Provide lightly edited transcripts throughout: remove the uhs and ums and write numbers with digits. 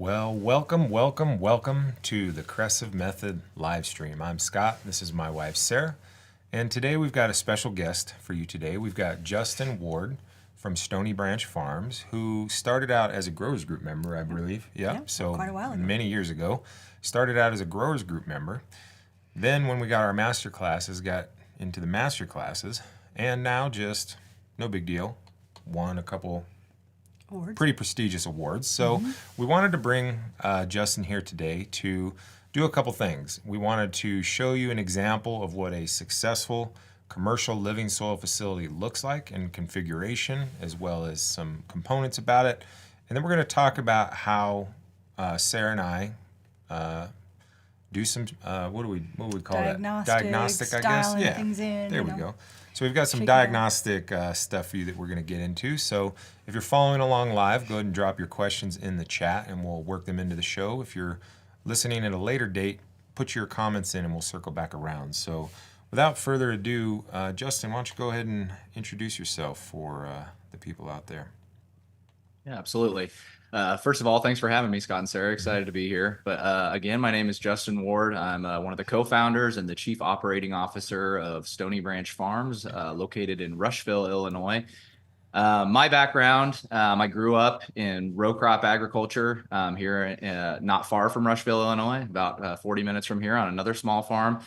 Well, welcome to the Cressive Method live stream. I'm Scott. This is my wife, Sarah. And today we've got a special guest for you today. We've got Justin Ward from Stoney Branch Farms, who started out as a growers group member, I believe. So quite a while ago. Many years ago. Started out as a growers group member. Then when we got our master classes, got into the master classes. And now just no big deal. Won a couple pretty prestigious awards. So we wanted to bring Justin here today to do a couple things. We wanted to show you an example of what a successful commercial living soil facility looks like in configuration, as well as some components about it. And then we're going to talk about how Sarah and I do some, what do we call that? Diagnostic, I guess. Yeah, things in, there we go. So we've got some diagnostic stuff for you that we're going to get into. So if you're following along live, go ahead and drop your questions in the chat and we'll work them into the show. If you're listening at a later date, put your comments in and we'll circle back around. So without further ado, Justin, why don't you go ahead and introduce yourself for the people out there? Yeah, absolutely. First of all, thanks for having me, Scott and Sarah. Excited to be here. But again, my name is Justin Ward. I'm one of the co-founders and the chief operating officer of Stoney Branch Farms, located in Rushville, Illinois. My background, I grew up in row crop agriculture here not far from Rushville, Illinois, about 40 minutes from here on another small farm.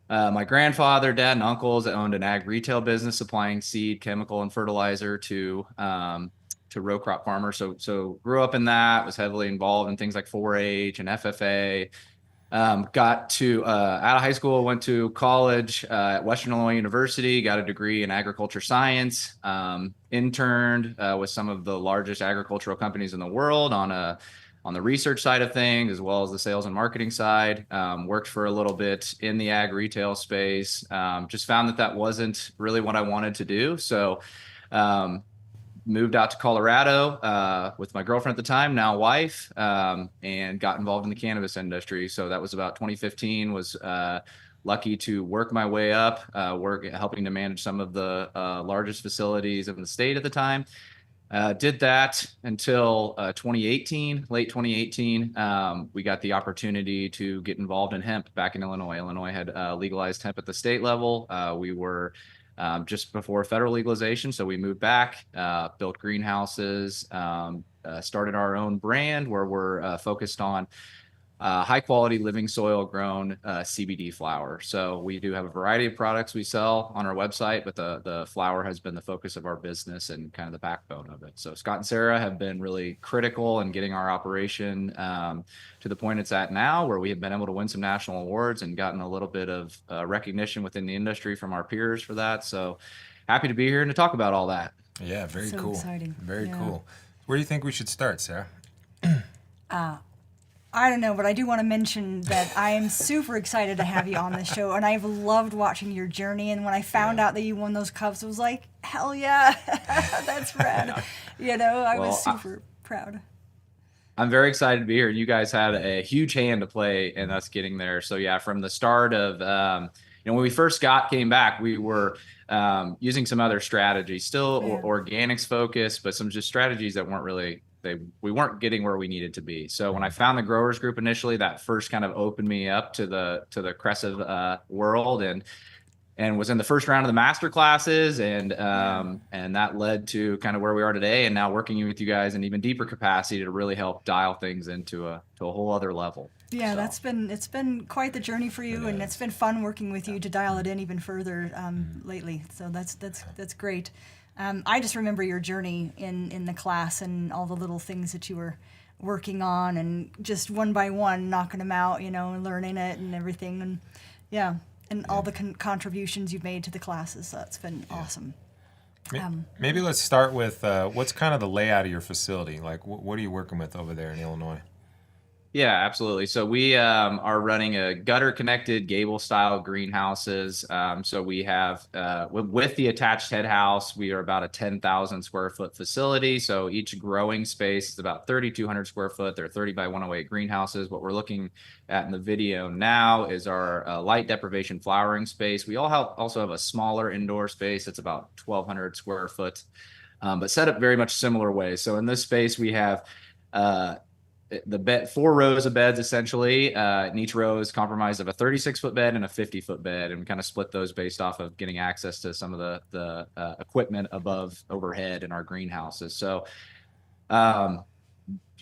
My grandfather, dad, and uncles owned an ag retail business supplying seed, chemical, and fertilizer to row crop farmers. So grew up in that, was heavily involved in things like 4-H and FFA. Got to out of high school, went to college at Western Illinois University, got a degree in agriculture science, interned with some of the largest agricultural companies in the world on the research side of things, as well as the sales and marketing side. Worked for a little bit in the ag retail space. Just found that wasn't really what I wanted to do. So moved out to Colorado with my girlfriend at the time, now wife, and got involved in the cannabis industry. So that was about 2015, was lucky to work my way up, helping to manage some of the largest facilities in the state at the time. Did that until 2018, late 2018. We got the opportunity to get involved in hemp back in Illinois. Illinois had legalized hemp at the state level. We were just before federal legalization. So we moved back, built greenhouses, started our own brand where we're focused on high quality living soil grown CBD flower. So we do have a variety of products we sell on our website, but the flower has been the focus of our business and kind of the backbone of it. So Scott and Sarah have been really critical in getting our operation to the point it's at now, where we have been able to win some national awards and gotten a little bit of recognition within the industry from our peers for that. So happy to be here and to talk about all that. Yeah, very cool. Exciting. Very cool. Where do you think we should start, Sarah? I don't know, but I do want to mention that I am super excited to have you on this show, and I've loved watching your journey. And when I found out that you won those cups, I was like, hell yeah, that's rad. I was super proud. I'm very excited to be here. You guys had a huge hand to play in us getting there. So yeah, from the start of, when we first came back, we were using some other strategies, still organics focused, but some just strategies that weren't really, we weren't getting where we needed to be. So when I found the growers group initially, that first kind of opened me up to the Cressive world, and was in the first round of the master classes, and that led to kind of where we are today, and now working with you guys in even deeper capacity to really help dial things into a whole other level. Yeah, so it's been quite the journey for you, and it's been fun working with you to dial it in even further lately. So that's great. I just remember your journey in the class and all the little things that you were working on, and just one by one knocking them out, and learning it and everything, and all the contributions you've made to the classes. So it's been awesome. Maybe let's start with what's kind of the layout of your facility. Like, what are you working with over there in Illinois? Yeah, absolutely. So we are running a gutter-connected gable-style greenhouses. So we have, with the attached head house, we are about a 10,000 square foot facility. So each growing space is about 3,200 square foot. They're 30 by 108 greenhouses. What we're looking at in the video now is our light deprivation flowering space. We also have a smaller indoor space that's about 1,200 square foot, but set up very much similar ways. So in this space, we have the bed, 4 rows of beds essentially, and each row is comprised of a 36-foot bed and a 50-foot bed, and we kind of split those based off of getting access to some of the equipment overhead in our greenhouses. So,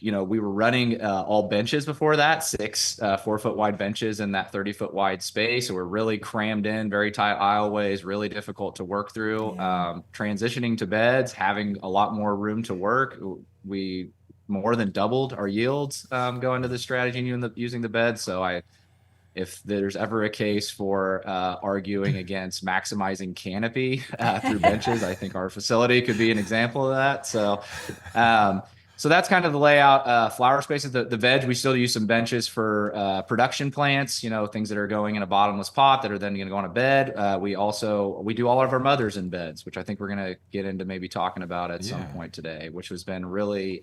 we were running all benches before that, 6 4-foot wide benches in that 30-foot wide space. So we're really crammed in, very tight aisleways, really difficult to work through. Yeah. Transitioning to beds, having a lot more room to work, we more than doubled our yields going to this strategy and using the beds. So if there's ever a case for arguing against maximizing canopy through benches, I think our facility could be an example of that. So that's kind of the layout. Flower spaces, the veg, we still use some benches for production plants, things that are going in a bottomless pot that are then going to go on a bed. We do all of our mothers in beds, which I think we're going to get into maybe talking about at some point today, which has been really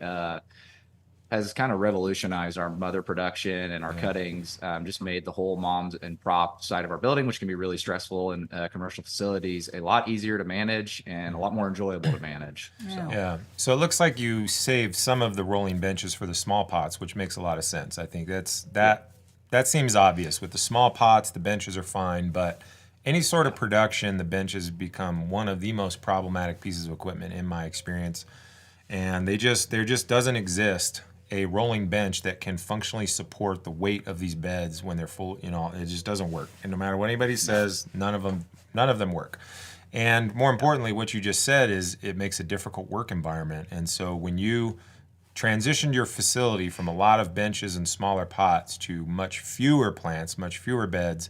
has kind of revolutionized our mother production and our cuttings, just made the whole moms and prop side of our building, which can be really stressful in commercial facilities, a lot easier to manage and a lot more enjoyable to manage. So it looks like you saved some of the rolling benches for the small pots, which makes a lot of sense. I think that seems obvious. With the small pots, the benches are fine, but any sort of production, the benches become one of the most problematic pieces of equipment in my experience. And there just doesn't exist a rolling bench that can functionally support the weight of these beds when they're full. It just doesn't work. And no matter what anybody says, none of them work. And more importantly, what you just said is it makes a difficult work environment. And so when you transitioned your facility from a lot of benches and smaller pots to much fewer plants, much fewer beds,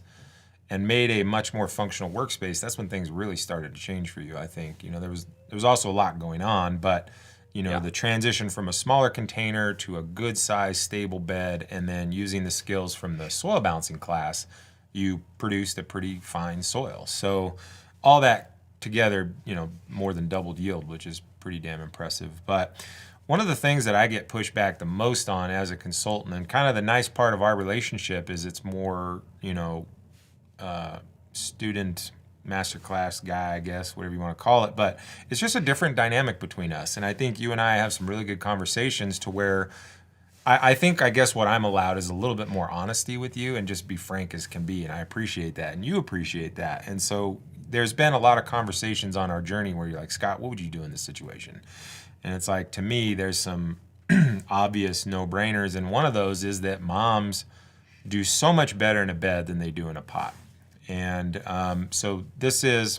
and made a much more functional workspace, that's when things really started to change for you, I think. There was also a lot going on, but the transition from a smaller container to a good sized stable bed, and then using the skills from the soil balancing class, you produced a pretty fine soil. So all that together, more than doubled yield, which is pretty damn impressive. But one of the things that I get pushed back the most on as a consultant, and kind of the nice part of our relationship, is it's more, student masterclass guy, I guess, whatever you want to call it, but it's just a different dynamic between us. And I think you and I have some really good conversations to where I guess what I'm allowed is a little bit more honesty with you and just be frank as can be. And I appreciate that. And you appreciate that. And so there's been a lot of conversations on our journey where you're like, Scott, what would you do in this situation? And it's like, to me, there's some obvious no-brainers. And one of those is that moms do so much better in a bed than they do in a pot. And so this is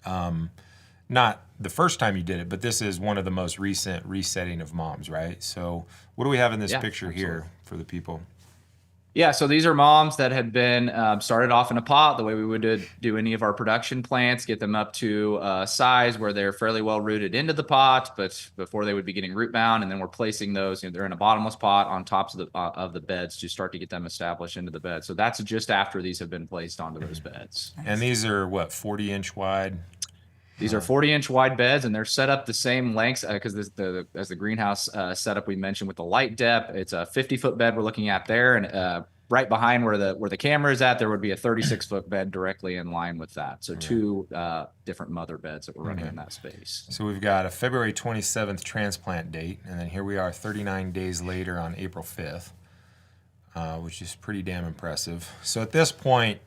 not the first time you did it, but this is one of the most recent resetting of moms, right? So what do we have in this picture here for the people? Yeah, so these are moms that had been started off in a pot the way we would do any of our production plants, get them up to a size where they're fairly well rooted into the pot, but before they would be getting root bound, and then we're placing those, they're in a bottomless pot on tops of the beds to start to get them established into the bed. So that's just after these have been placed onto those beds. Nice. And these are what, 40-inch wide? These are 40-inch wide beds, and they're set up the same lengths because as the greenhouse setup we mentioned with the light depth, it's a 50-foot bed we're looking at there, and right behind where the camera is at, there would be a 36-foot bed directly in line with that. So two different mother beds that we're running in that space. So we've got a February 27th transplant date, and then here we are 39 days later on April 5th, which is pretty damn impressive. So at this point,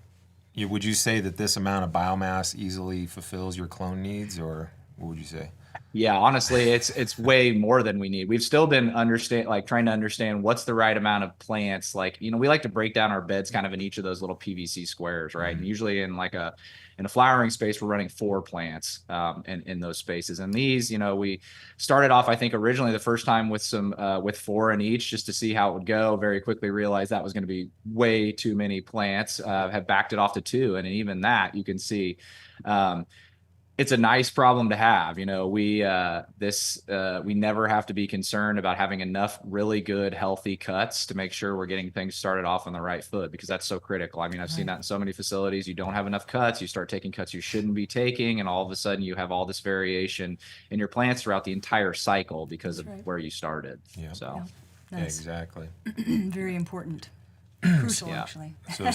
would you say that this amount of biomass easily fulfills your clone needs, or what would you say? Yeah, honestly, it's way more than we need. We've still been trying to understand what's the right amount of plants. We like to break down our beds kind of in each of those little PVC squares, right? And usually in a flowering space, we're running 4 plants in those spaces. And these, we started off, I think originally the first time with 4 in each just to see how it would go. Very quickly realized that was going to be way too many plants. Have backed it off to 2, and even that you can see. It's a nice problem to have. We never have to be concerned about having enough really good, healthy cuts to make sure we're getting things started off on the right foot, because that's so critical. I mean, I've seen that in so many facilities. You don't have enough cuts, you start taking cuts you shouldn't be taking, and all of a sudden you have all this variation in your plants throughout the entire cycle because of where you started. Yeah. So, yeah, exactly. Very important. Crucial, actually. So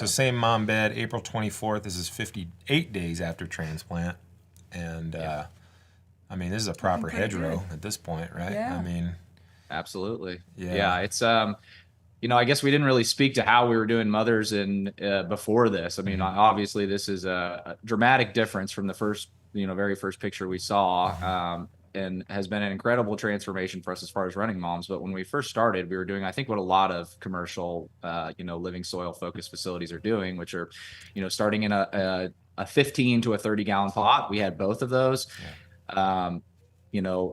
same mom bed, April 24th. This is 58 days after transplant. And, I mean, this is a proper hedgerow at this point, right? Yeah. I mean, Absolutely. Yeah. Yeah. It's, I guess we didn't really speak to how we were doing mothers in before this. I mean, obviously this is a dramatic difference from the first, very first picture we saw, and has been an incredible transformation for us as far as running moms. But when we first started, we were doing, I think, what a lot of commercial, living soil focused facilities are doing, which are, starting in a 15 to a 30 gallon pot. We had both of those. Um,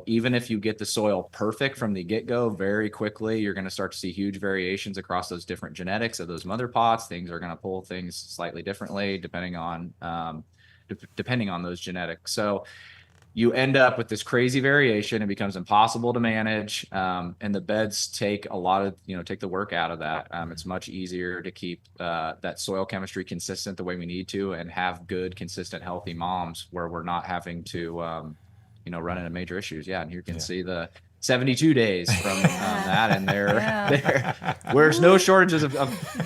even if you get the soil perfect from the get-go, very quickly, you're going to start to see huge variations across those different genetics of those mother pots. Things are going to pull things slightly differently depending on those genetics. So you end up with this crazy variation. It becomes impossible to manage, and the beds take a lot of take the work out of that. It's much easier to keep that soil chemistry consistent the way we need to, and have good, consistent, healthy moms where we're not having to run into major issues. Yeah, and here you can see the 72 days from that, and there's no shortages of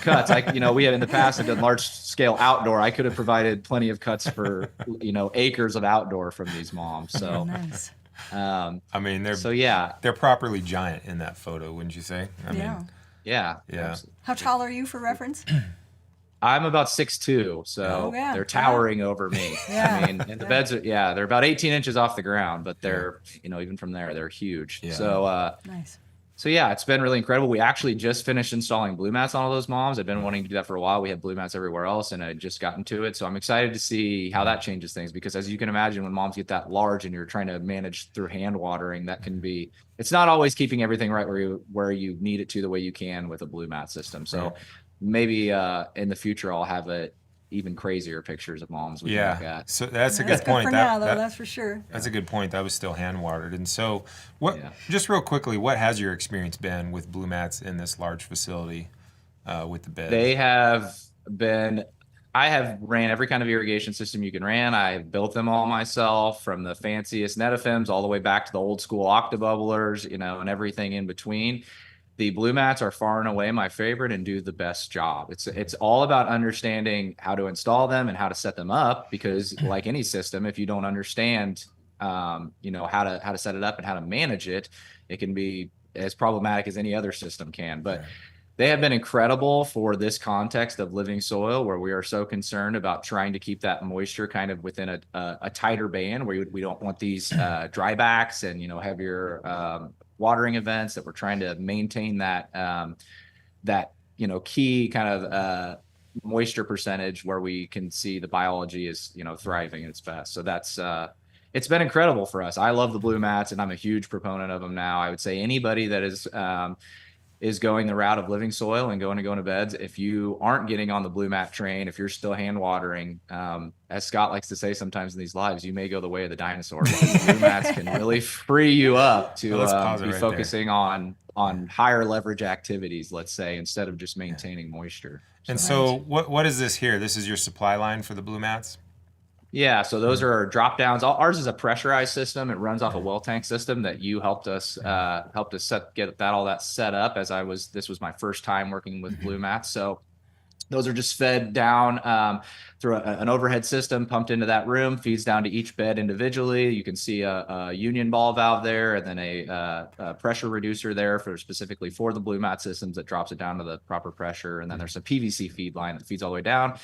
cuts. We had in the past done large scale outdoor. I could have provided plenty of cuts for acres of outdoor from these moms. So Nice. I mean, yeah, they're properly giant in that photo, wouldn't you say? I mean, yeah. How tall are you for reference? I'm about 6'2", so they're towering over me. Yeah. I mean, and the beds are, they're about 18 inches off the ground, but they're, even from there, they're huge. Yeah. So, Nice. So yeah, it's been really incredible. We actually just finished installing blue mats on all those moms. I've been wanting to do that for a while. We had blue mats everywhere else, and I just gotten to it. So I'm excited to see how that changes things, because as you can imagine, when moms get that large and you're trying to manage through hand watering, that can be, it's not always keeping everything right where you need it to the way you can with a blue mat system. So maybe in the future I'll have even crazier pictures of moms we can look at. So that's a That's good point. For now, though, that's for sure. That's a good point. That was still hand watered. And so, just real quickly, what has your experience been with blue mats in this large facility with the bed? They have been. I have ran every kind of irrigation system you can ran. I built them all myself, from the fanciest Netafems all the way back to the old school octobubblers, and everything in between. The blue mats are far and away my favorite and do the best job. It's all about understanding how to install them and how to set them up, because like any system, if you don't understand, how to set it up and how to manage it, it can be as problematic as any other system can. But they have been incredible for this context of living soil, where we are so concerned about trying to keep that moisture kind of within a tighter band, where we don't want these drybacks and heavier watering events, that we're trying to maintain that key kind of moisture percentage where we can see the biology is thriving at its best. So that's it's been incredible for us. I love the blue mats, and I'm a huge proponent of them now. I would say anybody that is going the route of living soil and going to beds, if you aren't getting on the blue mat train, if you're still hand watering, as Scott likes to say sometimes in these lives, you may go the way of the dinosaur, because blue mats can really free you up to be focusing on higher leverage activities, let's say, instead of just maintaining moisture. And so what is this here? This is your supply line for the blue mats? Yeah, so those are drop downs. Ours is a pressurized system. It runs off a well tank system that you helped us get all that set up, as this was my first time working with blue mats. So those are just fed down through an overhead system, pumped into that room, feeds down to each bed individually. You can see a union ball valve there, and then a pressure reducer there specifically for the blue mat systems that drops it down to the proper pressure. And then there's a PVC feed line that feeds all the way down.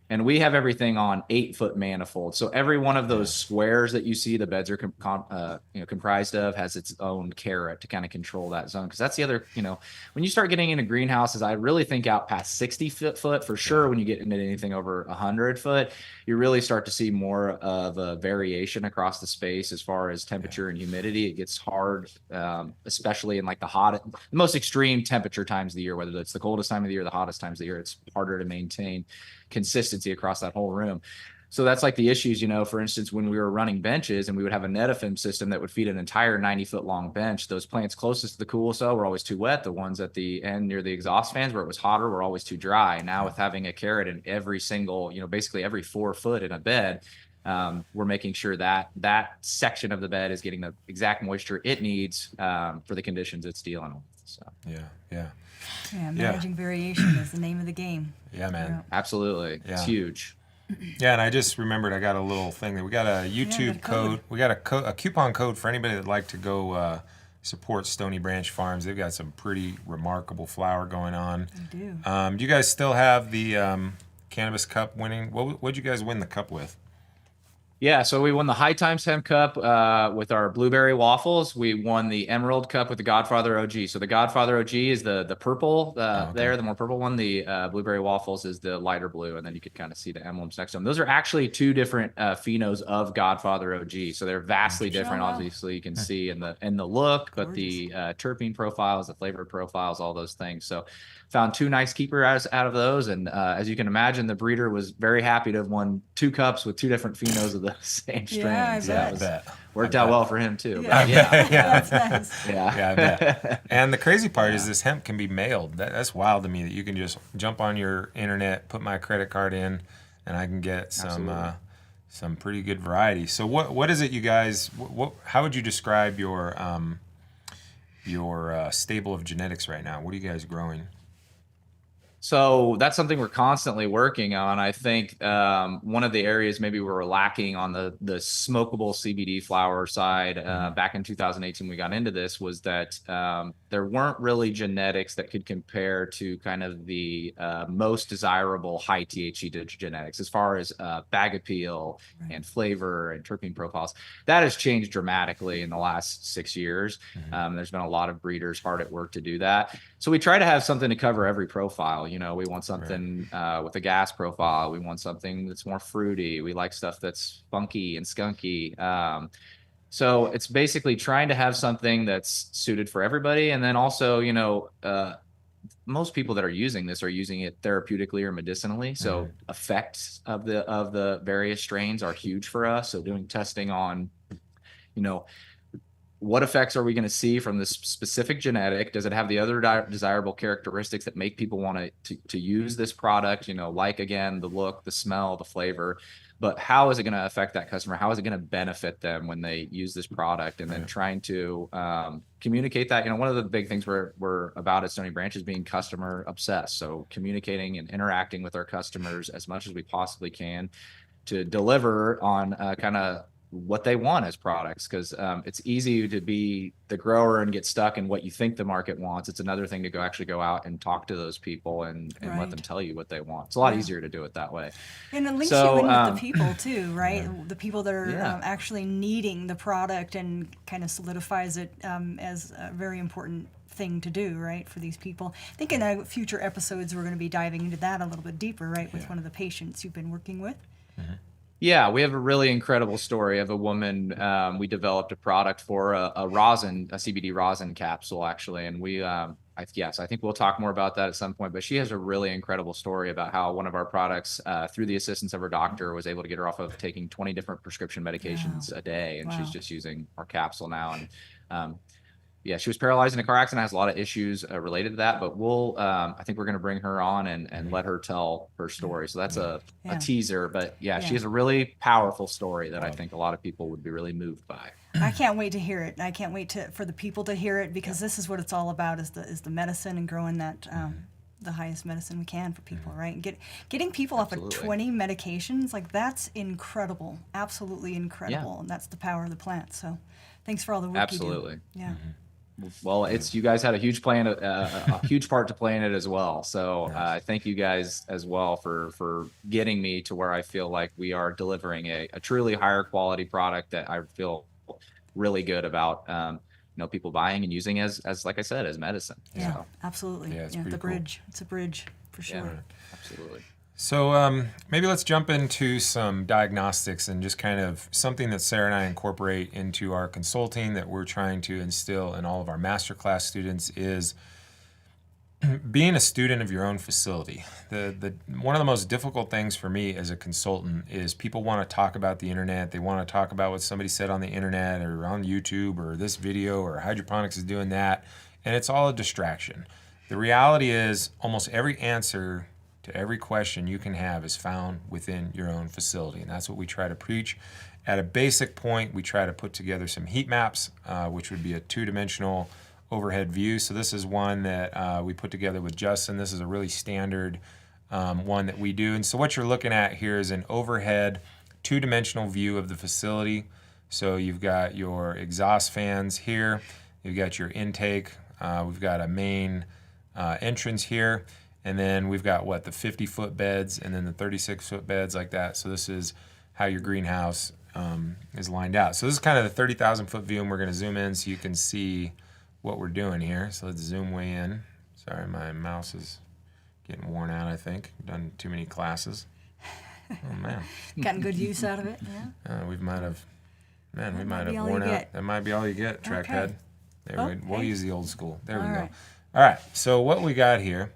And we have everything on 8-foot manifolds. So every one of those squares that you see the beds are comprised of has its own carrot to kind of control that zone. Because that's the other, when you start getting into greenhouses, I really think out past 60 foot for sure. When you get into anything over 100 foot, you really start to see more of a variation across the space as far as temperature and humidity. It gets hard, especially in like the most extreme temperature times of the year, whether it's the coldest time of the year, or the hottest times of the year. It's harder to maintain consistency across that whole room. So that's like the issues, for instance, when we were running benches and we would have a Netafim system that would feed an entire 90-foot long bench, those plants closest to the cool cell were always too wet. The ones at the end near the exhaust fans where it was hotter were always too dry. Now with having a carrot in every single, basically every 4 foot in a bed, we're making sure that section of the bed is getting the exact moisture it needs for the conditions it's dealing with. So. Yeah, managing variation is the name of the game. Yeah, man. Yeah. Absolutely. Yeah. It's huge. Yeah, and I just remembered I got a little thing that we got a YouTube code. We got a coupon code for anybody that'd like to go support Stoney Branch Farms. They've got some pretty remarkable flower going on. They do. Do you guys still have the Cannabis Cup winning? What'd you guys win the cup with? Yeah, so we won the High Times Hemp Cup with our blueberry waffles. We won the Emerald Cup with the Godfather OG. So the Godfather OG is the purple there, the more purple one. The blueberry waffles is the lighter blue, and then you could kind of see the emblems next to them. Those are actually two different phenos of Godfather OG. So they're vastly different. wow. Obviously, you can see in the look, but Gorgeous. the terpene profiles, the flavor profiles, all those things. So found two nice keepers out of those, and as you can imagine, the breeder was very happy to have won 2 cups with 2 different phenos of the same strain. I So bet. that worked out well for him too. Yeah. But yeah. That's nice. Yeah, I bet. And the crazy part is this hemp can be mailed. That's wild to me that you can just jump on your internet, put my credit card in, and I can get some pretty good variety. So what is it, you guys? How would you describe your stable of genetics right now? What are you guys growing? So that's something we're constantly working on. I think one of the areas maybe we were lacking on the smokable CBD flower side back in 2018, we got into this, was that there weren't really genetics that could compare to kind of the most desirable high THC genetics as far as bag appeal and flavor and terpene profiles. That has changed dramatically in the last 6 years. There's been a lot of breeders hard at work to do that. So we try to have something to cover every profile. You know, we want something with a gas profile. We want something that's more fruity. We like stuff that's funky and skunky. So it's basically trying to have something that's suited for everybody. And then also, you know, most people that are using this are using it therapeutically or medicinally. So effects of the various strains are huge for us. So doing testing on, you know, what effects are we going to see from this specific genetic? Does it have the other desirable characteristics that make people want to use this product? You know, like, again, the look, the smell, the flavor, but how is it going to affect that customer? How is it going to benefit them when they use this product? And then trying to communicate that. You know, one of the big things we're about at Stoney Branch is being customer obsessed. So communicating and interacting with our customers as much as we possibly can to deliver on kind of what they want as products, because it's easy to be the grower and get stuck in what you think the market wants. It's another thing to actually go out and talk to those people and let them tell you what they want. It's a lot easier to do it that way. And it links you in with the people too, right? The people that are actually needing the product, and kind of solidifies it as a very important thing to do, right, for these people. I think in future episodes we're going to be diving into that a little bit deeper, right, with one of the patients you've been working with. Yeah, we have a really incredible story of a woman. We developed a product for a rosin, a CBD rosin capsule, actually. And we, I think we'll talk more about that at some point. But she has a really incredible story about how one of our products, through the assistance of her doctor, was able to get her off of taking 20 different prescription medications a day. And she's just using our capsule now. And she was paralyzed in a car accident, has a lot of issues related to that, but I think we're going to bring her on and let her tell her story. So that's a teaser, but she has a really powerful story that I think a lot of people would be really moved by. I can't wait to hear it. I can't wait for the people to hear it, because this is what it's all about, is the medicine and growing that, the highest medicine we can for people, right? And getting people off of 20 medications, like, that's incredible, absolutely incredible. And that's the power of the plant. So thanks for all the work you do. Yeah. Well, you guys had a huge a huge part to play in it as well. So thank you guys as well for getting me to where I feel like we are delivering a truly higher quality product that I feel really good about, people buying and using as like I said, as medicine. Yeah, so. Absolutely. Yeah, it's the pretty bridge. Cool. It's a bridge for sure. Yeah, absolutely. So maybe let's jump into some diagnostics and just kind of something that Sarah and I incorporate into our consulting that we're trying to instill in all of our masterclass students is being a student of your own facility. One of the most difficult things for me as a consultant is people want to talk about the internet. They want to talk about what somebody said on the internet or on YouTube or this video or hydroponics is doing that, and it's all a distraction. The reality is almost every answer to every question you can have is found within your own facility, and that's what we try to preach. At a basic point, we try to put together some heat maps, which would be a two-dimensional overhead view. So this is one that we put together with Justin. This is a really standard one that we do. And so what you're looking at here is an overhead two-dimensional view of the facility. So you've got your exhaust fans here. You've got your intake. We've got a main entrance here. And then we've got the 50-foot beds and then the 36-foot beds like that. So this is how your greenhouse is lined out. So this is kind of the 30,000-foot view, and we're going to zoom in so you can see what we're doing here. So let's zoom way in. Sorry, my mouse is getting worn out, I think. Done too many classes. Oh, man. Gotten good use out of it, yeah. We might have be all worn you out. get. That might be all you get, trackpad. Okay. There we'll Okay. use the old school. There we All go. right. All right, so what we got here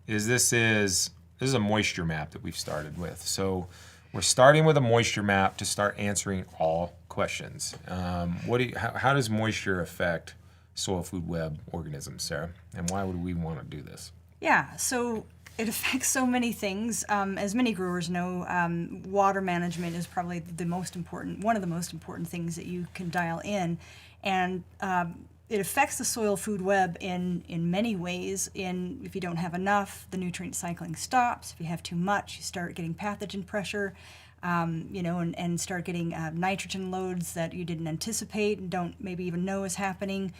is this is a moisture map that we've started with. So we're starting with a moisture map to start answering all questions. How does moisture affect soil food web organisms, Sarah? And why would we want to do this? Yeah, so it affects so many things. As many growers know, water management is probably one of the most important things that you can dial in. And it affects the soil food web in many ways. If you don't have enough, the nutrient cycling stops. If you have too much, you start getting pathogen pressure, and start getting nitrogen loads that you didn't anticipate and don't maybe even know is happening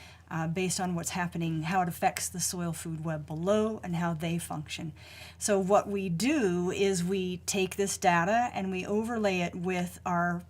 based on what's happening, how it affects the soil food web below and how they function. So what we do is we take this data and we overlay it with our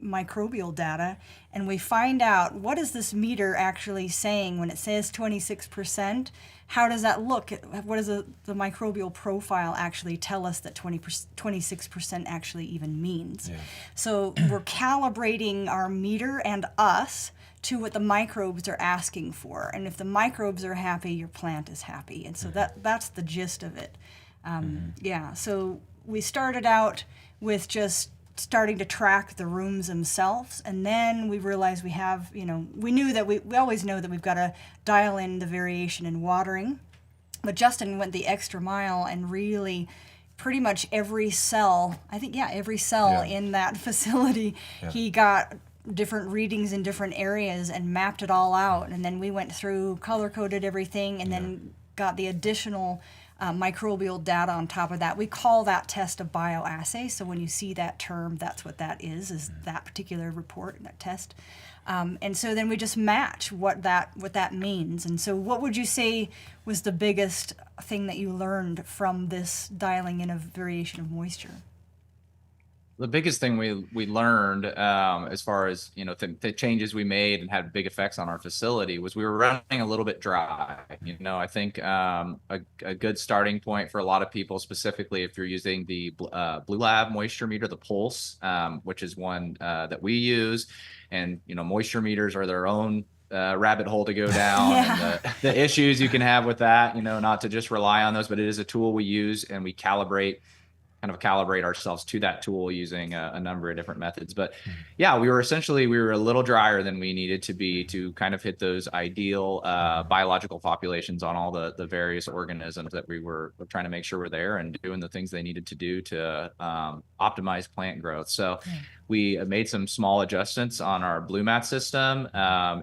microbial data, and we find out what is this meter actually saying when it says 26%. How does that look? What does the microbial profile actually tell us that 26% actually even means? Yeah. So we're calibrating our meter and us to what the microbes are asking for, and if the microbes are happy, your plant is happy, and so that's the gist of it. Yeah. So we started out with just starting to track the rooms themselves, and then we realized we knew that we always know that we've got to dial in the variation in watering, but Justin went the extra mile and really pretty much every cell in that facility, he got different readings in different areas and mapped it all out, and then we went through, color-coded everything, and then got the additional microbial data on top of that. We call that test a bioassay. So when you see that term, that's what that is that particular report, that test. And so then we just match what that means. And so what would you say was the biggest thing that you learned from this dialing in of variation of moisture? The biggest thing we learned as far as the changes we made and had big effects on our facility was we were running a little bit dry. I think a good starting point for a lot of people, specifically if you're using the Blue Lab moisture meter, the Pulse, which is one that we use, and moisture meters are their own rabbit hole to go down. And the issues you can have with that, not to just rely on those, but it is a tool we use, and we calibrate ourselves to that tool using a number of different methods. But yeah, we were a little drier than we needed to be to kind of hit those ideal biological populations on all the various organisms that we were trying to make sure were there and doing the things they needed to do to optimize plant growth. So we made some small adjustments on our blue mat system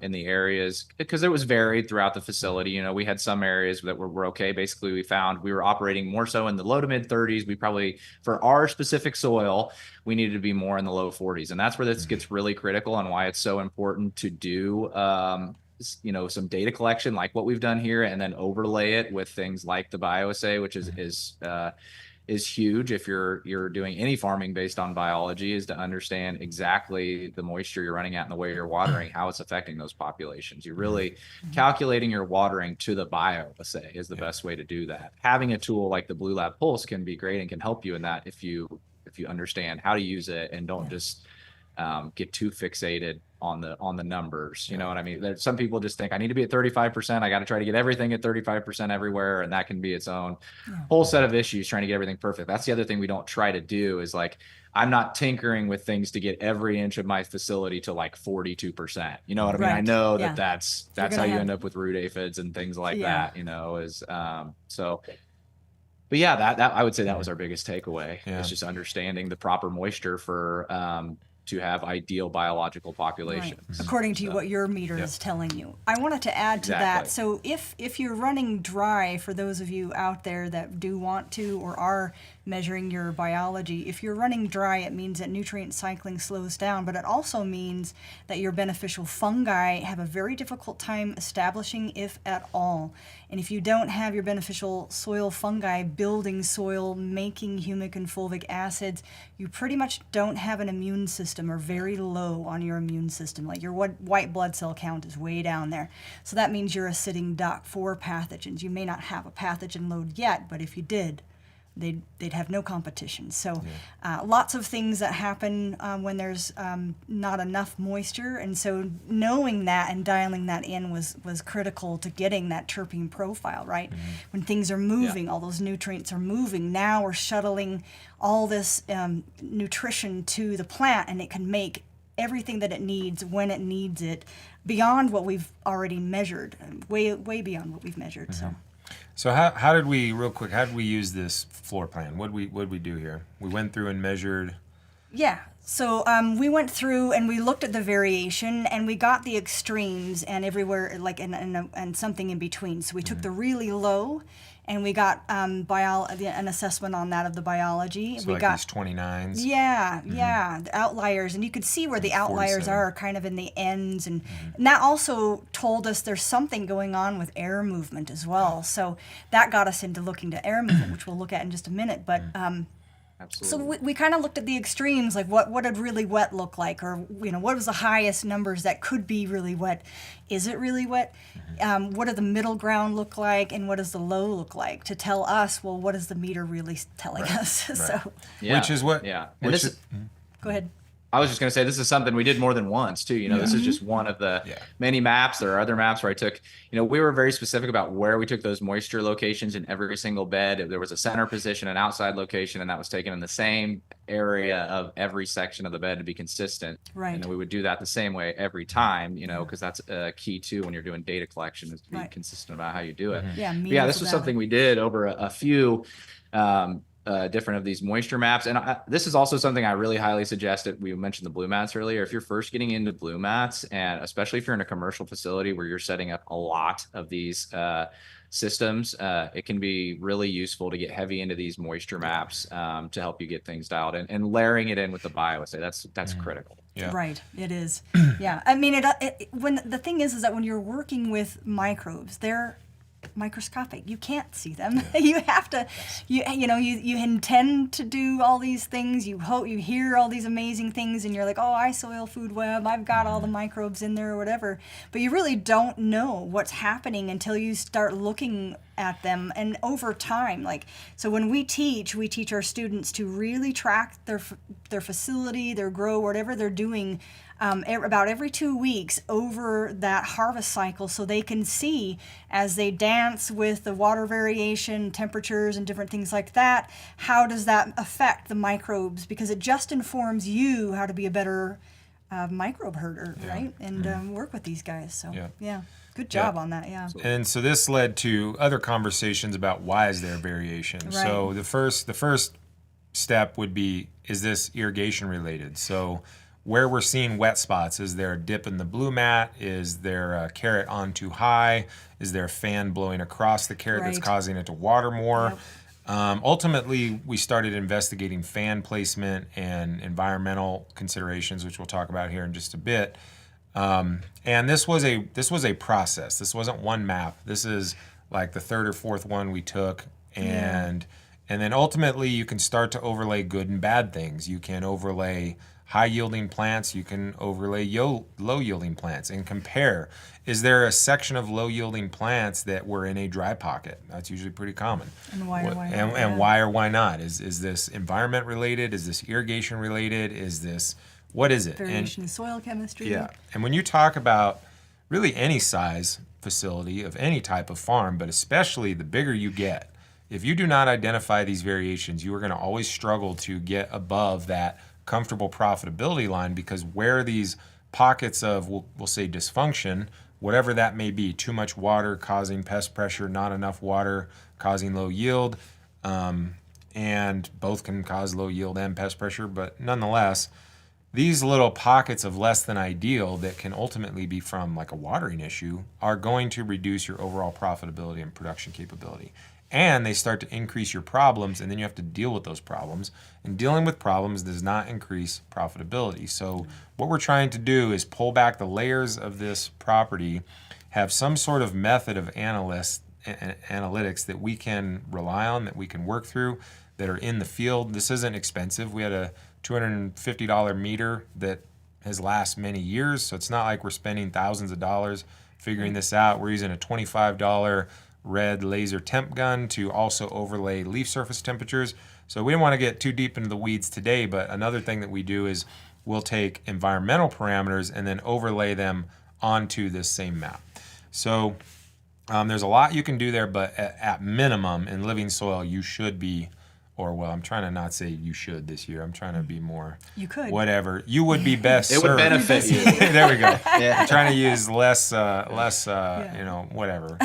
in the areas, because it was varied throughout the facility. We had some areas that were okay. Basically, we found we were operating more so in the low to mid 30s. We probably, for our specific soil, we needed to be more in the low 40s. And that's where this gets really critical and why it's so important to do some data collection like what we've done here, and then overlay it with things like the bioassay, which is huge if you're doing any farming based on biology, is to understand exactly the moisture you're running at and the way you're watering, how it's affecting those populations. You're really calculating your watering to the bioassay is the best way to do that. Having a tool like the Blue Lab Pulse can be great and can help you in that if you understand how to use it and don't just get too fixated on the numbers. You know what I mean? Some people just think I need to be at 35%. I got to try to get everything at 35% everywhere. And that can be its own whole set of issues trying to get everything perfect. That's the other thing we don't try to do is I'm not tinkering with things to get every inch of my facility to 42%. You know what I mean? I know that's how you end up with root aphids and things like that, so. But yeah, that I would say that was our biggest takeaway. Is just understanding the proper moisture for to have ideal biological Right. populations. According to what your meter is telling you. I wanted to add to that. Exactly. So if you're running dry, for those of you out there that do want to or are measuring your biology, if you're running dry, it means that nutrient cycling slows down, but it also means that your beneficial fungi have a very difficult time establishing, if at all. And if you don't have your beneficial soil fungi building soil, making humic and fulvic acids, you pretty much don't have an immune system, or very low on your immune system. Like your white blood cell count is way down there. So that means you're a sitting duck for pathogens. You may not have a pathogen load yet, but if you did, they'd have no competition. So lots of things that happen when there's not enough moisture. And so knowing that and dialing that in was critical to getting that terpene profile, right? When things are moving, all those nutrients are moving. Now we're shuttling all this nutrition to the plant, and it can make everything that it needs when it needs it, beyond what we've already measured, way beyond what we've measured. So how did we, real quick, how did we use this floor plan? What'd we do here? We went through and measured. Yeah. So we went through and we looked at the variation, and we got the extremes and everywhere, like and something in between. So we took the really low, and we got an assessment on that of the biology. So we like got these 29s. Yeah, the outliers, and you could see where the outliers 47. are, kind of in the ends, and that also told us there's something going on with air movement as well. So that got us into looking to air movement, which we'll look at in just a minute. But Absolutely. so we kind of looked at the extremes, like what did really wet look like, or what was the highest numbers that could be really wet? Is it really wet? What did the middle ground look like, and what does the low look like, to tell us, well, what is the meter really telling us? So Which is what? Yeah. Which And this is, is, go ahead. I was just going to say, this is something we did more than once too. This is just one of the many maps. There are other maps where I took, we were very specific about where we took those moisture locations in every single bed. There was a center position, an outside location, and that was taken in the same area of every section of the bed to be consistent. Right. And then we would do that the same way every time, because that's key too when you're doing data collection, is to be consistent about how you do it. Yeah, Yeah, this was something we did over a few different of these moisture maps. And this is also something I really highly suggest. We mentioned the blue mats earlier. If you're first getting into blue mats, and especially if you're in a commercial facility where you're setting up a lot of these systems, it can be really useful to get heavy into these moisture maps to help you get things dialed in, and layering it in with the bioassay. That's critical. Yeah. Right, it is. Yeah, I mean, when the thing is that when you're working with microbes, they're microscopic. You can't see them. You have to, you intend to do all these things. You hope, you hear all these amazing things, and you're like, oh, I soil food web, I've got all the microbes in there or whatever. But you really don't know what's happening until you start looking at them. And over time, so when we teach our students to really track their facility, their grow, whatever they're doing, about every 2 weeks over that harvest cycle, so they can see, as they dance with the water variation, temperatures, and different things like that, how does that affect the microbes, because it just informs you how to be a better microbe herder, right? And work with these guys. So good job on that. Yeah. And so this led to other conversations about why is there variation. Right. So the first step would be, is this irrigation related? So where we're seeing wet spots, is there a dip in the blue mat? Is there a carrot on too high? Is there a fan blowing across the carrot that's causing it to water more? Yep. Ultimately, we started investigating fan placement and environmental considerations, which we'll talk about here in just a bit. And this was a process. This wasn't one map. This is like the third or fourth one we took, and then ultimately you can start to overlay good and bad things. You can overlay high yielding plants, you can overlay low yielding plants, and compare. Is there a section of low yielding plants that were in a dry pocket? That's usually pretty common. And why or why not? And why or why not? Is this environment related? Is this irrigation related? What is it? Variation in soil chemistry. Yeah. And when you talk about really any size facility of any type of farm, but especially the bigger you get, if you do not identify these variations, you are going to always struggle to get above that comfortable profitability line, because where these pockets of, we'll say, dysfunction, whatever that may be, too much water causing pest pressure, not enough water causing low yield, and both can cause low yield and pest pressure, but nonetheless, these little pockets of less than ideal that can ultimately be from like a watering issue are going to reduce your overall profitability and production capability. And they start to increase your problems, and then you have to deal with those problems. And dealing with problems does not increase profitability. So what we're trying to do is pull back the layers of this property, have some sort of method of analytics that we can rely on, that we can work through, that are in the field. This isn't expensive. We had a $250 meter that has lasted many years, so it's not like we're spending thousands of dollars figuring this out. We're using a $25 red laser temp gun to also overlay leaf surface temperatures. So we don't want to get too deep into the weeds today, but another thing that we do is we'll take environmental parameters and then overlay them onto this same map. So there's a lot you can do there, but at minimum in living soil, you should be, or well, I'm trying to not say you should this year. I'm trying to be more. You could. Whatever. You would be best It served. would benefit you. There we go. Yeah. I'm trying to use less, whatever,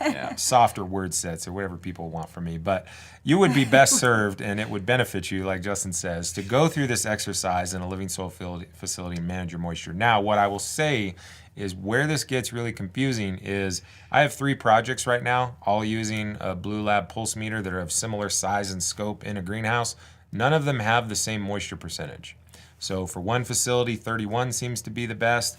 Yeah. softer word sets or whatever people want from me. But you would be best served, and it would benefit you, like Justin says, to go through this exercise in a living soil facility and manage your moisture. Now, what I will say is where this gets really confusing is I have 3 projects right now, all using a Blue Lab pulse meter that are of similar size and scope in a greenhouse. None of them have the same moisture percentage. So for one facility, 31 seems to be the best.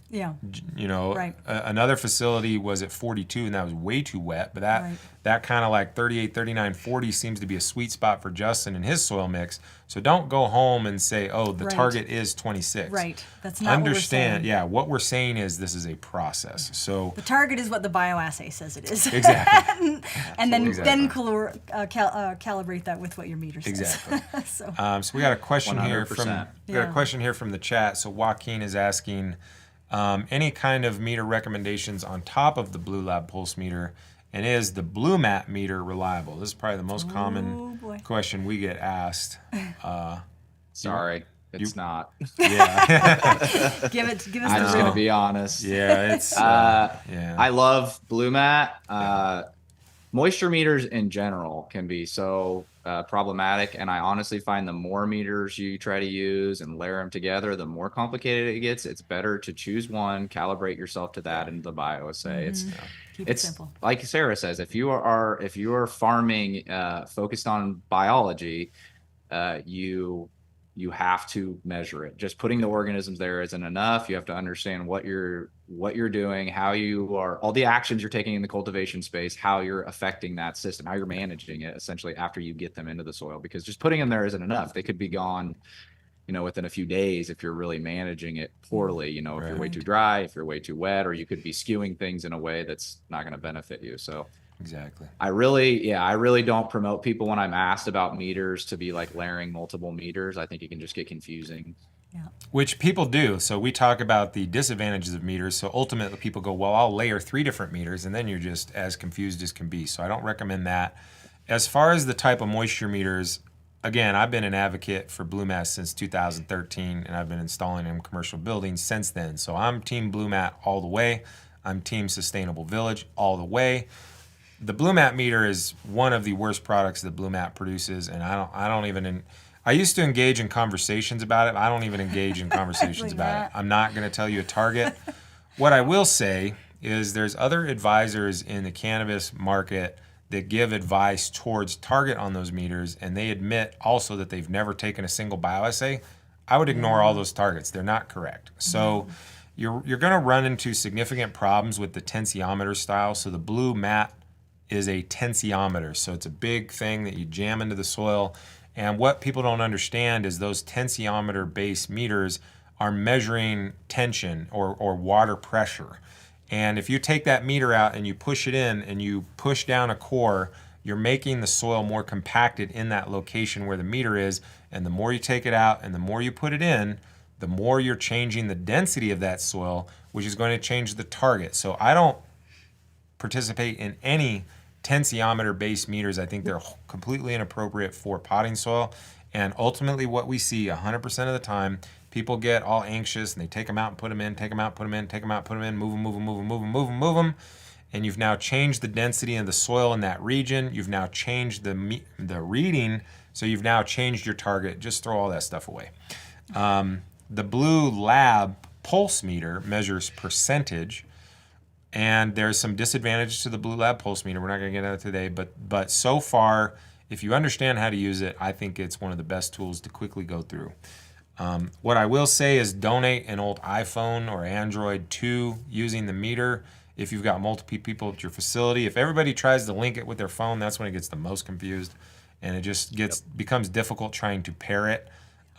Yeah. Right. Another facility was at 42, and that was way too wet. But Right. that kind of like 38, 39, 40 seems to be a sweet spot for Justin and his soil mix. So don't go home and say, oh, the Right. target is 26. Right. That's not Understand, what we're saying. yeah, what we're saying is this is a process. So The target is what the bioassay says it is. exactly. And then Exactly. calibrate that with what your meter says. Exactly. So So we got a question here 100%. from the chat. So Joaquin is asking any kind of meter recommendations on top of the Blue Lab pulse meter, and is the Blue Mat meter reliable? This is probably the most common boy. question we get asked. Sorry, it's not. Yeah, give us I'm the just real. gonna be honest. yeah, it's yeah. I love Blue Mat. Moisture meters in general can be so problematic, and I honestly find the more meters you try to use and layer them together, the more complicated it gets. It's better to choose one, calibrate yourself to that in the bioassay. Keep it It's simple. like Sarah says, if you are farming focused on biology, you have to measure it. Just putting the organisms there isn't enough. You have to understand what you're doing, how you are, all the actions you're taking in the cultivation space, how you're affecting that system, how you're managing it essentially after you get them into the soil, because just putting them there isn't enough. They could be gone, within a few days if you're really managing it poorly, if you're way too dry, if you're way too wet, or you could be skewing things in a way that's not going to benefit you. So Exactly. I really don't promote people when I'm asked about meters to be like layering multiple meters. I think it can just get confusing. Yeah. Which people do. So we talk about the disadvantages of meters. So ultimately people go, well, I'll layer 3 different meters, and then you're just as confused as can be. So I don't recommend that. As far as the type of moisture meters, again, I've been an advocate for Blue Mat since 2013, and I've been installing them in commercial buildings since then. So I'm Team Blue Mat all the way. I'm Team Sustainable Village all the way. The Blue Mat meter is one of the worst products that Blue Mat produces, and I used to engage in conversations about it. I don't even engage in conversations about it. I'm not going to tell you a target. What I will say is there's other advisors in the cannabis market that give advice towards target on those meters, and they admit also that they've never taken a single bioassay. I would ignore all those targets. They're not correct. So you're going to run into significant problems with the tensiometer style. So the Blue Mat is a tensiometer. So it's a big thing that you jam into the soil. And what people don't understand is those tensiometer-based meters are measuring tension or water pressure. And if you take that meter out and you push it in and you push down a core, you're making the soil more compacted in that location where the meter is. And the more you take it out and the more you put it in, the more you're changing the density of that soil, which is going to change the target. So I don't participate in any tensiometer-based meters. I think they're completely inappropriate for potting soil. And ultimately what we see 100% of the time, people get all anxious and they take them out and put them in, take them out, put them in, take them out, put them in, move them. And you've now changed the density of the soil in that region. You've now changed the reading. So you've now changed your target. Just throw all that stuff away. The Blue Lab pulse meter measures percentage, and there's some disadvantages to the Blue Lab pulse meter. We're not going to get into it today, but so far, if you understand how to use it, I think it's one of the best tools to quickly go through. What I will say is donate an old iPhone or Android to using the meter if you've got multiple people at your facility. If everybody tries to link it with their phone, that's when it gets the most confused, and it just becomes difficult trying to pair it.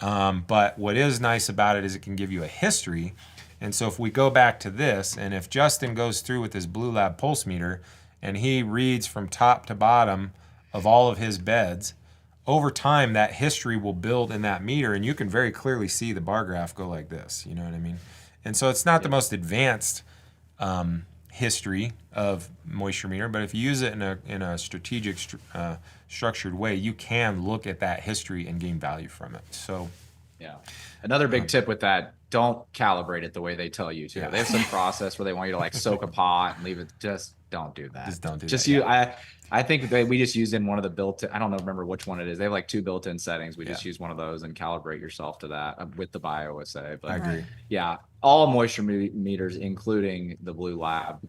But what is nice about it is it can give you a history. And so if we go back to this, and if Justin goes through with his Blue Lab pulse meter and he reads from top to bottom of all of his beds, over time that history will build in that meter, and you can very clearly see the bar graph go like this. You know what I mean? And so it's not the most advanced history of moisture meter, but if you use it in a strategic, structured way, you can look at that history and gain value from it. So, yeah. Another big tip with that: don't calibrate it the way they tell you to. Yeah. They have some process where they want you to like soak a pot and leave it. Just don't do that. Just don't do Just that. you. I think we just used in one of the built-in. I don't know, remember which one it is. They have like 2 built-in settings. We just use one of those and calibrate yourself to that with the BioSA. But I agree. yeah, all moisture meters, including the Blue Lab,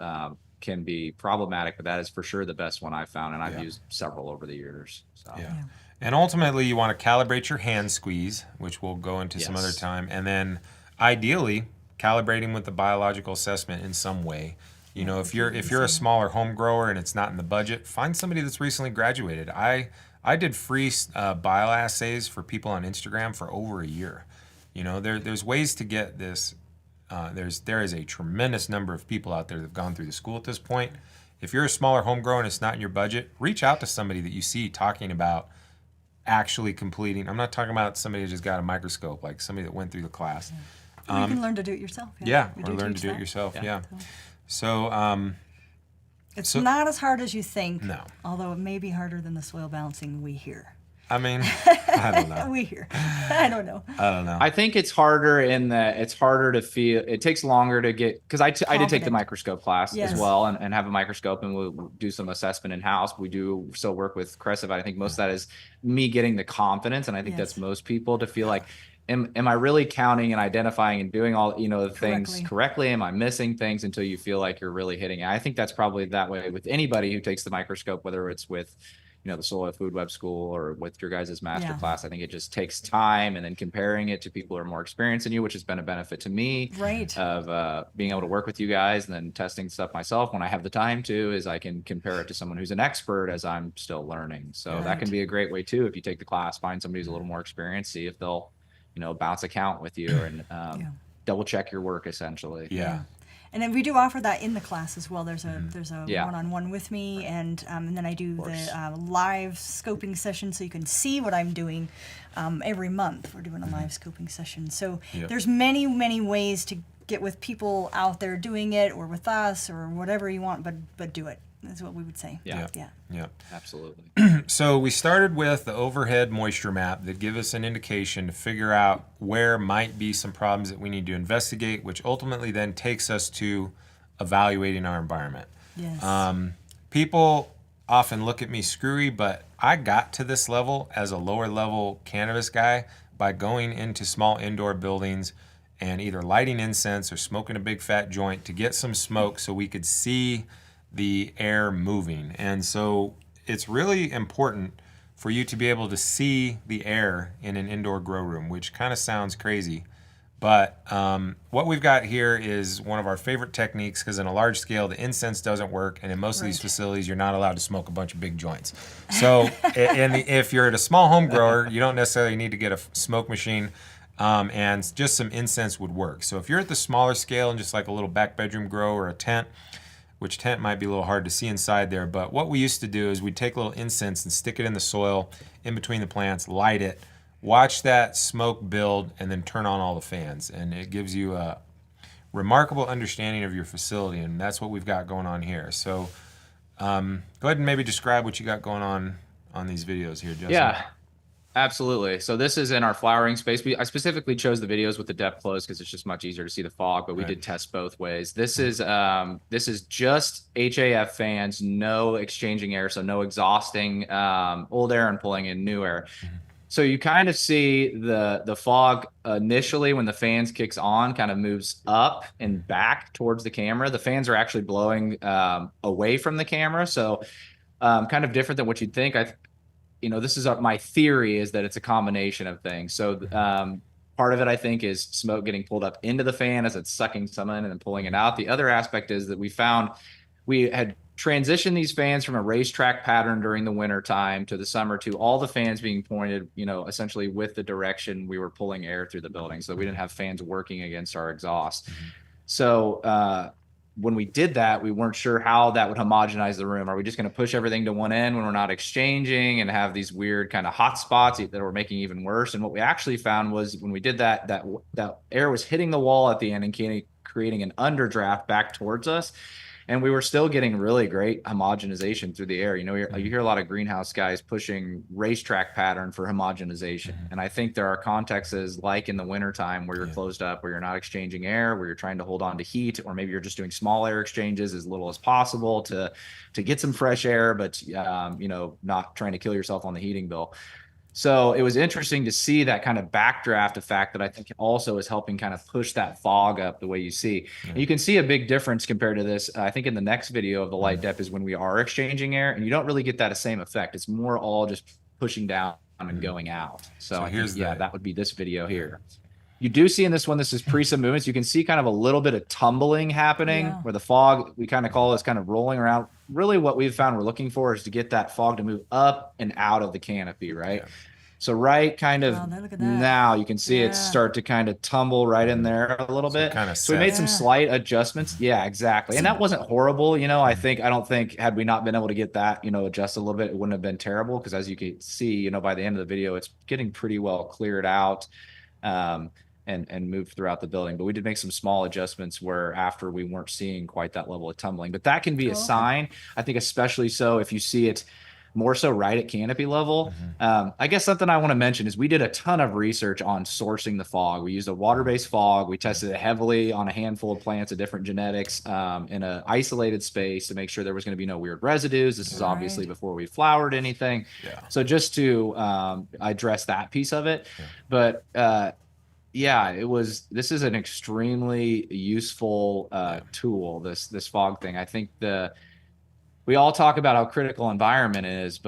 can be problematic, but that is for sure the best one I've found, and I've used several over the years. So. Yeah. And ultimately, you want to calibrate your hand squeeze, which we'll go into some other time, and then ideally calibrating with the biological assessment in some way. You know, if you're a smaller home grower and it's not in the budget, find somebody that's recently graduated. I did free bioassays for people on Instagram for over a year. You know, there's ways to get this. There is a tremendous number of people out there that have gone through the school at this point. If you're a smaller home grower and it's not in your budget, reach out to somebody that you see talking about actually completing. I'm not talking about somebody who just got a microscope, like somebody that went through the class. Or you can learn to do it yourself. Yeah, or learn to do it yourself. Yeah. So it's not as hard as you think. No. Although it may be harder than the soil balancing we hear. I mean, I don't know. We hear. I don't know. I think it's harder in that it's harder to feel. It takes longer to get, because I did take the microscope class as well, and have a microscope, and we'll do some assessment in house. We do still work with Cressiv. I think most of that is me getting the confidence, and I think that's most people, to feel like, am I really counting and identifying and doing all the things correctly? Am I missing things, until you feel like you're really hitting it? I think that's probably that way with anybody who takes the microscope, whether it's with the Soil Food Web School or with your guys' master class. I think it just takes time, and then comparing it to people who are more experienced than you, which has been a benefit to me, of being able to work with you guys, and then testing stuff myself when I have the time to, is I can compare it to someone who's an expert as I'm still learning. So that can be a great way too. If you take the class, find somebody who's a little more experienced, see if they'll, bounce a count with you, and double check your work essentially. Yeah. And then we do offer that in the class as well. There's a one-on-one with me, and then I do the live scoping session, so you can see what I'm doing every month. We're doing a live scoping session. So there's many, many ways to get with people out there doing it, or with us, or whatever you want, but do it. That's what we would say. Yeah. Absolutely. So we started with the overhead moisture map that gives us an indication to figure out where might be some problems that we need to investigate, which ultimately then takes us to evaluating our environment. Yes. People often look at me screwy, but I got to this level as a lower level cannabis guy by going into small indoor buildings and either lighting incense or smoking a big fat joint to get some smoke so we could see the air moving. And so it's really important for you to be able to see the air in an indoor grow room, which kind of sounds crazy. But what we've got here is one of our favorite techniques, because in a large scale, the incense doesn't work. And in most of these facilities, you're not allowed to smoke a bunch of big joints. So if you're at a small home grower, you don't necessarily need to get a smoke machine. And just some incense would work. So if you're at the smaller scale and just like a little back bedroom grow or a tent, which tent might be a little hard to see inside there, but what we used to do is we'd take a little incense and stick it in the soil in between the plants, light it, watch that smoke build, and then turn on all the fans. And it gives you a remarkable understanding of your facility, and that's what we've got going on here. So go ahead and maybe describe what you got going on these videos here, Justin. Yeah. Absolutely. So this is in our flowering space. I specifically chose the videos with the depth closed because it's just much easier to see the fog, but we did test both ways. This is just HAF fans, no exchanging air, so no exhausting old air and pulling in new air. So you kind of see the fog initially when the fans kicks on kind of moves up and back towards the camera. The fans are actually blowing away from the camera. So kind of different than what you'd think. This is my theory is that it's a combination of things. So part of it, I think, is smoke getting pulled up into the fan as it's sucking some in and then pulling it out. The other aspect is that we had transitioned these fans from a racetrack pattern during the winter time to the summer to all the fans being pointed, essentially with the direction we were pulling air through the building. So we didn't have fans working against our exhaust. So when we did that, we weren't sure how that would homogenize the room. Are we just going to push everything to one end when we're not exchanging and have these weird kind of hot spots that were making even worse? And what we actually found was when we did that air was hitting the wall at the end and creating an underdraft back towards us. And we were still getting really great homogenization through the air. You hear a lot of greenhouse guys pushing racetrack pattern for homogenization. And I think there are contexts like in the wintertime where you're closed up, where you're not exchanging air, where you're trying to hold on to heat, or maybe you're just doing small air exchanges as little as possible to get some fresh air, but not trying to kill yourself on the heating bill. So it was interesting to see that kind of backdraft effect that I think also is helping kind of push that fog up the way you see. And you can see a big difference compared to this. I think in the next video of the light dep is when we are exchanging air, and you don't really get that same effect. It's more all just pushing down and going out. So I think, that would be this video here. You do see in this one, this is pre-some movements. You can see kind of a little bit of tumbling happening where the fog, we kind of call this kind of rolling around. Really what we've found we're looking for is to get that fog to move up and out of the canopy, right? Yeah. So now you can see it start to kind of tumble right in there a little bit. So we made some slight adjustments. Yeah, exactly. And that wasn't horrible. I don't think had we not been able to get that, adjust a little bit, it wouldn't have been terrible. Because as you can see, by the end of the video, it's getting pretty well cleared out. And moved throughout the building. But we did make some small adjustments where after we weren't seeing quite that level of tumbling. But that can be a sign, I think, especially so if you see it more so right at canopy level. I guess something I want to mention is we did a ton of research on sourcing the fog. We used a water-based fog. We tested it heavily on a handful of plants of different genetics in an isolated space to make sure there was going to be no weird residues. This is obviously before we flowered anything. So just to address that piece of it. But this is an extremely useful tool, this fog thing. I think we all talk about how critical environment is,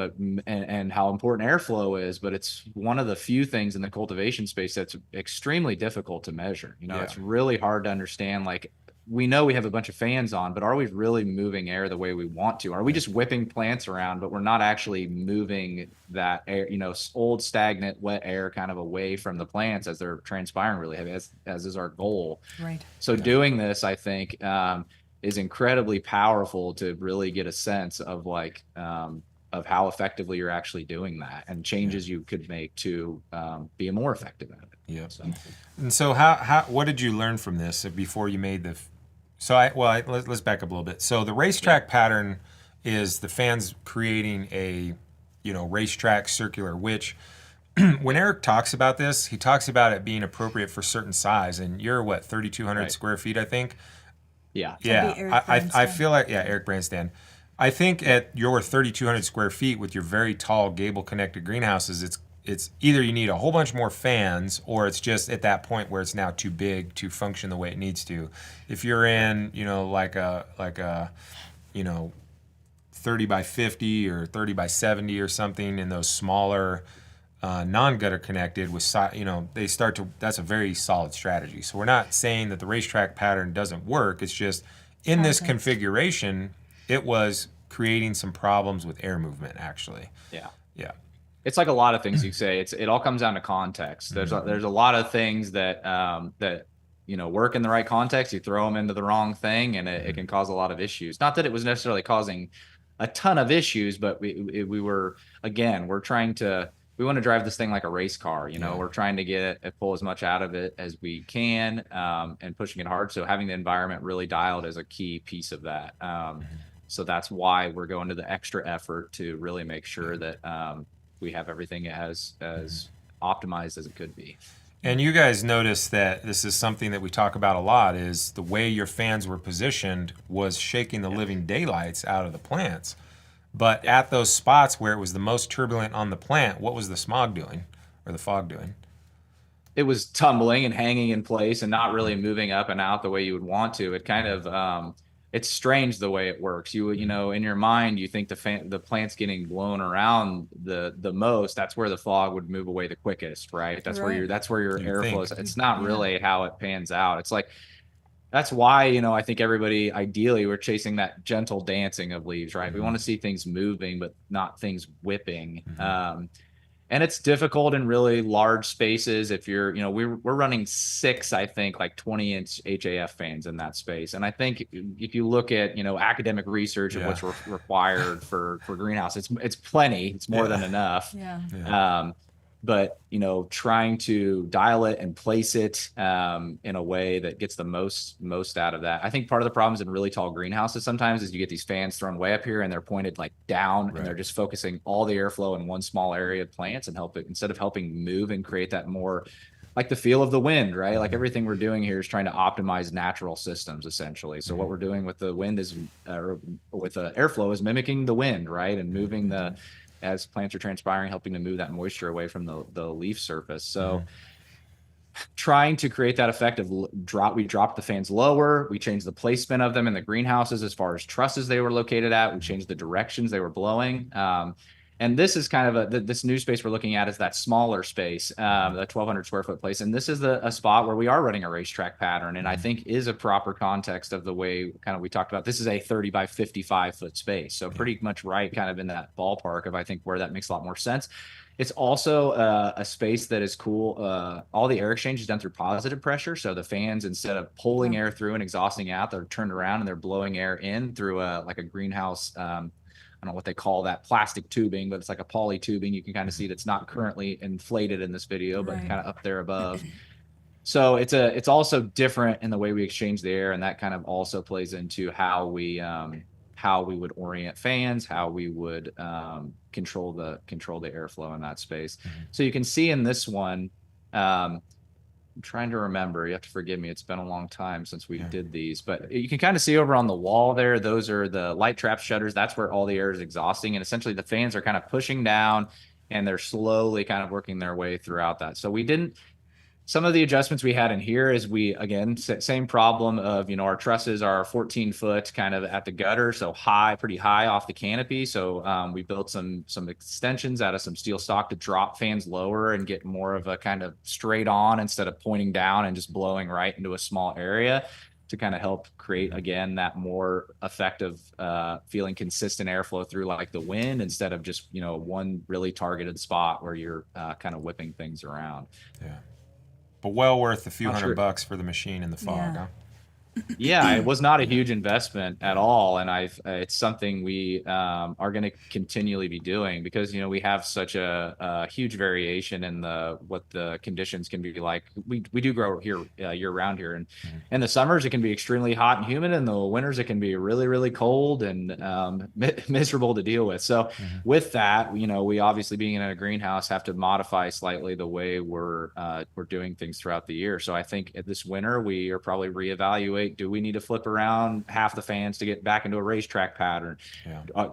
and how important airflow is, but it's one of the few things in the cultivation space that's extremely difficult to measure. It's really hard to understand, like, we know we have a bunch of fans on, but are we really moving air the way we want to? Are we just whipping plants around, but we're not actually moving that air, old stagnant wet air kind of away from the plants as they're transpiring really heavy, as is our goal. Right. So doing this, I think, is incredibly powerful to really get a sense of of how effectively you're actually doing that and changes you could make to be more effective at it. Yeah. And so what did you learn from this before you made the? Let's back up a little bit. So the racetrack pattern is the fans creating a, racetrack circular, which when Eric talks about this, he talks about it being appropriate for certain size. And you're what, 3,200 square feet, I think? Yeah. Yeah. I feel like, Eric Brandstand. I think at your 3,200 square feet with your very tall gable connected greenhouses, it's either you need a whole bunch more fans or it's just at that point where it's now too big to function the way it needs to. If you're in, like a 30 by 50 or 30 by 70 or something in those smaller non-gutter connected with, that's a very solid strategy. So we're not saying that the racetrack pattern doesn't work. It's just in this configuration, it was creating some problems with air movement actually. Yeah. Yeah. It's like a lot of things you say. It all comes down to context. There's a lot of things that work in the right context. You throw them into the wrong thing, and it can cause a lot of issues. Not that it was necessarily causing a ton of issues, but we want to drive this thing like a race car. We're trying to pull as much out of it as we can, and pushing it hard. So having the environment really dialed is a key piece of that. So that's why we're going to the extra effort to really make sure that we have everything as optimized as it could be. And you guys notice that this is something that we talk about a lot, is the way your fans were positioned was shaking the living daylights out of the plants. But at those spots where it was the most turbulent on the plant, what was the smog doing? or the fog doing? It was tumbling and hanging in place and not really moving up and out the way you would want to. It kind of it's strange the way it works. You know, in your mind, you think the plant's getting blown around the most. That's where the fog would move away the quickest, right? That's where Right. your You'd airflow think. is. It's not Yeah. really how it pans out. It's like that's why, you know, I think everybody ideally we're chasing that gentle dancing of leaves, right? We want to see things moving, but not things whipping. And it's difficult in really large spaces. If you're, you know, we're running 6, I think, like 20-inch HAF fans in that space. And I think if you look at, you know, academic research of what's required for greenhouse, it's plenty. It's more than enough. Yeah. But you know, trying to dial it and place it in a way that gets the most out of that. I think part of the problems in really tall greenhouses sometimes is you get these fans thrown way up here and they're pointed like down, and they're just focusing all the airflow in one small area of plants and help it instead of helping move and create that more like the feel of the wind, right? Like everything we're doing here is trying to optimize natural systems essentially. So what we're doing with the wind is with the airflow is mimicking the wind, right? And moving as plants are transpiring, helping to move that moisture away from the leaf surface. So trying to create that effect of we dropped the fans lower, we changed the placement of them in the greenhouses as far as trusses they were located at, we changed the directions they were blowing. And this is kind of this new space we're looking at is that smaller space, the 1,200 square foot place. And this is a spot where we are running a racetrack pattern, and I think is a proper context of the way kind of we talked about. This is a 30 by 55 foot space. So pretty much right kind of in that ballpark of, I think, where that makes a lot more sense. It's also a space that is cool. All the air exchange is done through positive pressure. So the fans, instead of pulling air through and exhausting out, they're turned around and they're blowing air in through like a greenhouse. I don't know what they call that plastic tubing, but it's like a poly tubing. You can kind of see that's not currently inflated in this video, but kind of up there above. So it's also different in the way we exchange the air, and that kind of also plays into how we would orient fans, how we would control the airflow in that space. So you can see in this one, I'm trying to remember, you have to forgive me, it's been a long time since we did these, but you can kind of see over on the wall there, those are the light trap shutters. That's where all the air is exhausting, and essentially the fans are kind of pushing down and they're slowly kind of working their way throughout that. So some of the adjustments we had in here is again, same problem of, you know, our trusses are 14 foot kind of at the gutter. So pretty high off the canopy. So we built some extensions out of some steel stock to drop fans lower and get more of a kind of straight on instead of pointing down and just blowing right into a small area to kind of help create, again, that more effective feeling consistent airflow through like the wind instead of just, you know, one really targeted spot where you're kind of whipping things around. Yeah. But well worth a few $100 for the machine and the fog, huh? Yeah, it was not a huge investment at all, and it's something we are going to continually be doing because, you know, we have such a huge variation in what the conditions can be like. We do grow here year round here, and in the summers it can be extremely hot and humid, and the winters it can be really, really cold and miserable to deal with. So with that, you know, we obviously being in a greenhouse have to modify slightly the way we're doing things throughout the year. So I think this winter we are probably reevaluate. Do we need to flip around half the fans to get back into a racetrack pattern?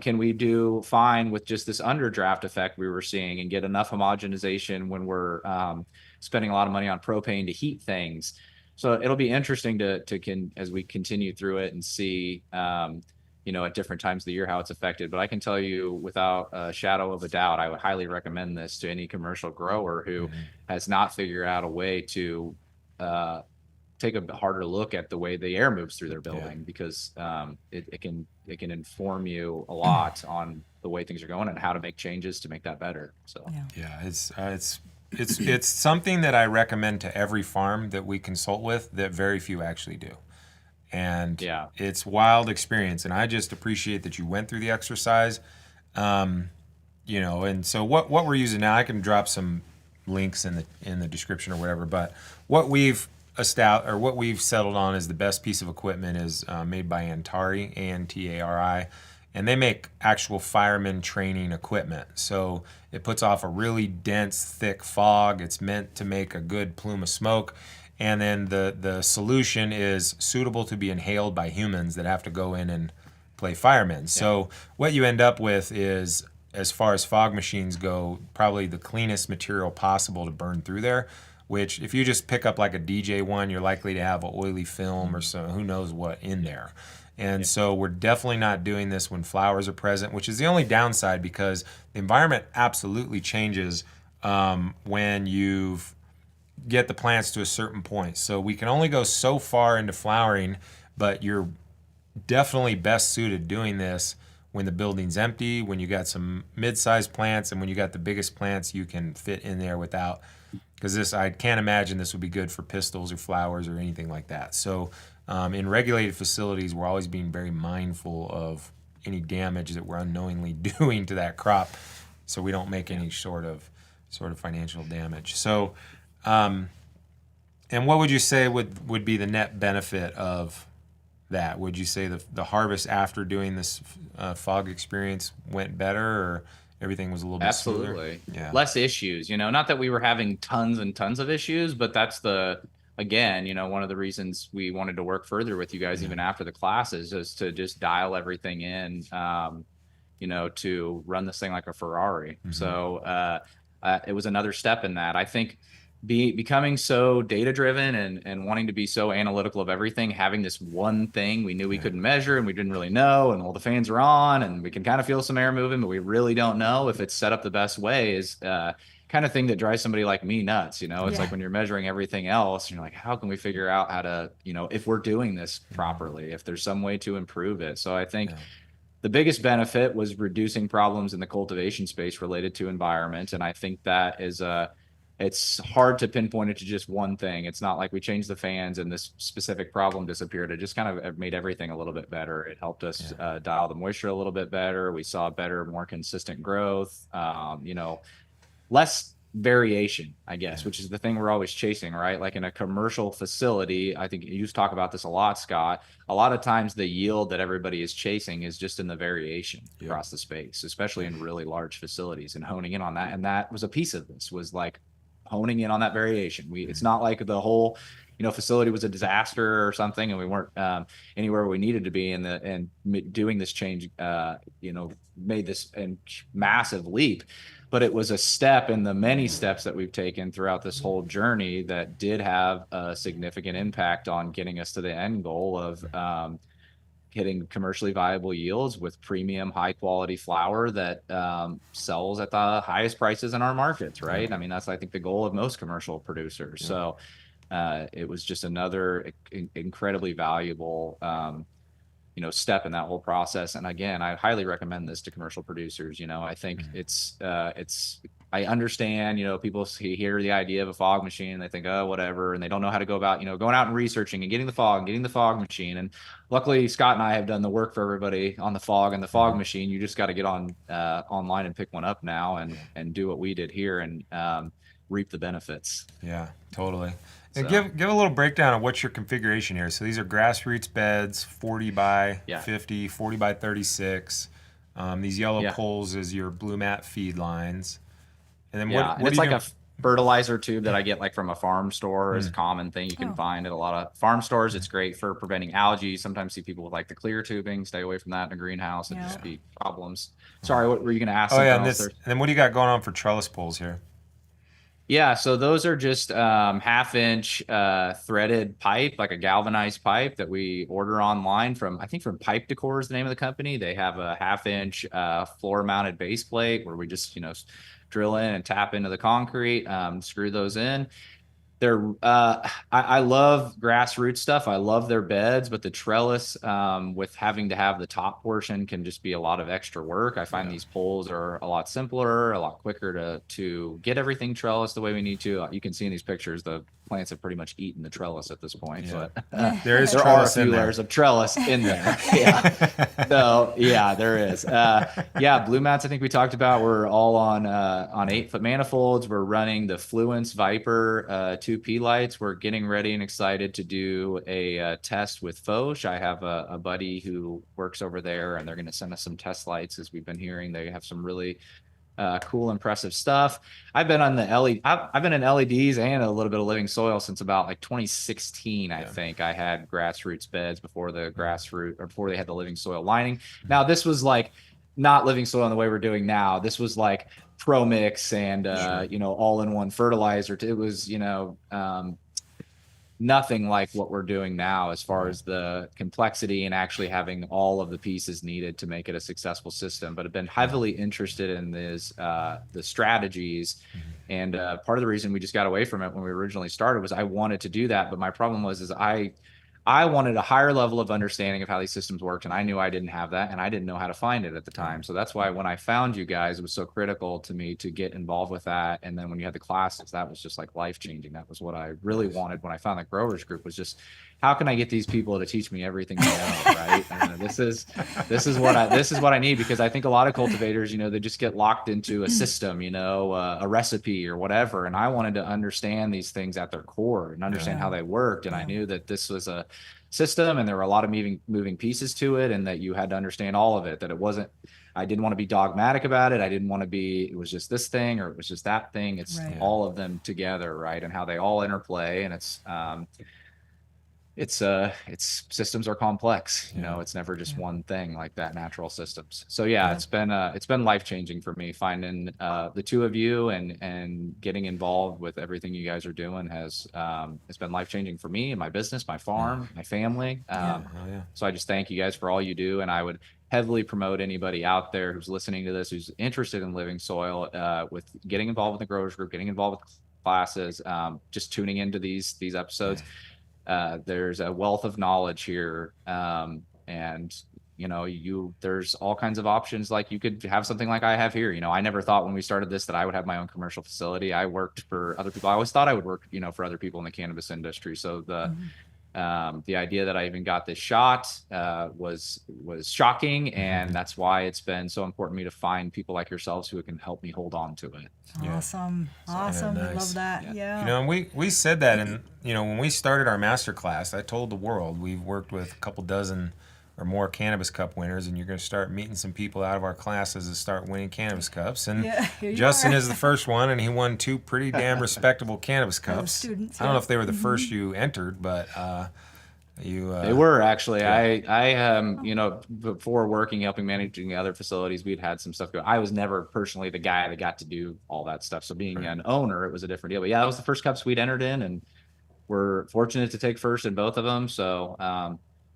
Can we do fine with just this underdraft effect we were seeing and get enough homogenization when we're spending a lot of money on propane to heat things? So it'll be interesting as we continue through it and see, you know, at different times of the year how it's affected. But I can tell you without a shadow of a doubt, I would highly recommend this to any commercial grower who has not figured out a way to take a harder look at the way the air moves through their building because it can inform you a lot on the way things are going and how to make changes to make that better. So it's something that I recommend to every farm that we consult with that very few actually do. And it's wild experience, and I just appreciate that you went through the exercise. You know, and so what we're using now, I can drop some links in the description or whatever, but what we've settled on is the best piece of equipment is made by Antari, Antari, and they make actual fireman training equipment. So it puts off a really dense, thick fog. It's meant to make a good plume of smoke. And then the solution is suitable to be inhaled by humans that have to go in and play firemen. So what you end up with is as far as fog machines go, probably the cleanest material possible to burn through there. Which, if you just pick up like a DJ one, you're likely to have an oily film or so, who knows what in there. And so we're definitely not doing this when flowers are present, which is the only downside because the environment absolutely changes when you've get the plants to a certain point. So we can only go so far into flowering, but you're definitely best suited doing this when the building's empty, when you got some mid-sized plants, and when you got the biggest plants you can fit in there without. Because this, I can't imagine this would be good for pistils or flowers or anything like that. So in regulated facilities, we're always being very mindful of any damage that we're unknowingly doing to that crop, so we don't make any sort of financial damage. So, and what would you say would be the net benefit of that? Would you say the harvest after doing this fog experience went better, or everything was a little bit smoother? Absolutely. Yeah. Less issues, not that we were having tons and tons of issues, but that's again, one of the reasons we wanted to work further with you guys even after the classes is to just dial everything in, to run this thing like a Ferrari. Mm-hmm. So it was another step in that. I think becoming so data driven and wanting to be so analytical of everything, having this one thing we knew we couldn't measure and we didn't really know, and all the fans are on and we can kind of feel some air moving, but we really don't know if it's set up the best way is kind of thing that drives somebody like me nuts. It's like when you're measuring everything else, you're like, how can we figure out how to, if we're doing this properly, if there's some way to improve it. So I think the biggest benefit was reducing problems in the cultivation space related to environment. And I think that is it's hard to pinpoint it to just one thing. It's not like we changed the fans and this specific problem disappeared. It just kind of made everything a little bit better. It helped us dial the moisture a little bit better. We saw better, more consistent growth, less variation, I guess, which is the thing we're always chasing, right? Like in a commercial facility, I think you talk about this a lot, Scott. A lot of times the yield that everybody is chasing is just in the variation across the space, especially in really large facilities, and honing in on that. And that was a piece of this, was like honing in on that variation. It's not like the whole facility was a disaster or something and we weren't anywhere we needed to be, and doing this change made this massive leap. But it was a step in the many steps that we've taken throughout this whole journey that did have a significant impact on getting us to the end goal of hitting commercially viable yields with premium high quality flower that sells at the highest prices in our markets, right? I mean, that's, I think, the goal of most commercial producers. So it was just another incredibly valuable step in that whole process. And again, I highly recommend this to commercial producers. I think it's I understand, people hear the idea of a fog machine and they think, oh, whatever. And they don't know how to go about, going out and researching and getting the fog machine. And luckily Scott and I have done the work for everybody on the fog and the fog machine. You just got to get on online and pick one up now and do what we did here and reap the benefits. Yeah, totally. And give a little breakdown of what's your configuration here. So these are grassroots beds, 40 by 50, 40 by 36. These yellow poles is your blue mat feed lines. And then what it's like a fertilizer tube that I get like from a farm store is a common thing you can find at a lot of farm stores. It's great for preventing algae. Sometimes see people with like the clear tubing. Stay away from that in a greenhouse. It'd just be problems. Sorry, what were you going to ask? And then what do you got going on for trellis poles here? Yeah, so those are just half-inch threaded pipe, like a galvanized pipe that we order online from Pipe Decor is the name of the company. They have a half-inch floor-mounted base plate where we just, drill in and tap into the concrete, screw those in. They're I love grassroots stuff. I love their beds, but the trellis with having to have the top portion can just be a lot of extra work. I find these poles are a lot simpler, a lot quicker to get everything trellis the way we need to. You can see in these pictures the plants have pretty much eaten the trellis at this point, but there are a few layers of trellis in there. So there is. Blue mats, I think we talked about, we're all on 8-foot manifolds. We're running the Fluence Viper 2P lights. We're getting ready and excited to do a test with Foch. I have a buddy who works over there, and they're going to send us some test lights. As we've been hearing, they have some really cool, impressive stuff. I've been on the LED. I've been in LEDs and a little bit of living soil since about like 2016. I think I had grassroots beds before they had the living soil lining. Now this was like not living soil in the way we're doing now. This was like pro mix and Sure. all in one fertilizer. It was nothing like what we're doing now as far as the complexity and actually having all of the pieces needed to make it a successful system. But I've been heavily interested in the strategies. And part of the reason we just got away from it when we originally started was I wanted to do that. But my problem was I wanted a higher level of understanding of how these systems worked, and I knew I didn't have that, and I didn't know how to find it at the time. So that's why when I found you guys, it was so critical to me to get involved with that. And then when you had the classes, that was just like life changing. That was what I really wanted when I found the growers group, was just how can I get these people to teach me everything they know, right? And this is what I need, because I think a lot of cultivators, they just get locked into a system, a recipe or whatever. And I wanted to understand these things at their core and understand how they worked. And I knew that this was a system and there were a lot of moving pieces to it, and that you had to understand all of it, that I didn't want to be dogmatic about it. I didn't want to be, it was just this thing or it was just that thing. It's all of them together, right? And how they all interplay. And it's systems are complex, it's never just one thing like that, natural systems. So it's been life-changing for me finding the two of you and getting involved with everything you guys are doing it's been life-changing for me and my business, my farm, my family. So I just thank you guys for all you do. And I would heavily promote anybody out there who's listening to this, who's interested in living soil, with getting involved with the growers group, getting involved with classes, just tuning into these episodes. There's a wealth of knowledge here. And there's all kinds of options. Like you could have something like I have here. I never thought when we started this that I would have my own commercial facility. I worked for other people. I always thought I would work, for other people in the cannabis industry. So the idea that I even got this shot was shocking, and that's why it's been so important to me to find people like yourselves who can help me hold on to it. Awesome. Nice. Love that. And we said that when we started our master class, I told the world we've worked with a couple dozen or more Cannabis Cup winners, and you're going to start meeting some people out of our classes that start winning Cannabis Cups. And Justin is the first one, and he won 2 pretty damn respectable Cannabis Cups. Students, I don't know if they were the first you entered, but they were actually. I before helping managing other facilities, we'd had some stuff going. I was never personally the guy that got to do all that stuff. So being an owner, it was a different deal. But that was the first cups we'd entered in, and we're fortunate to take first in both of them. So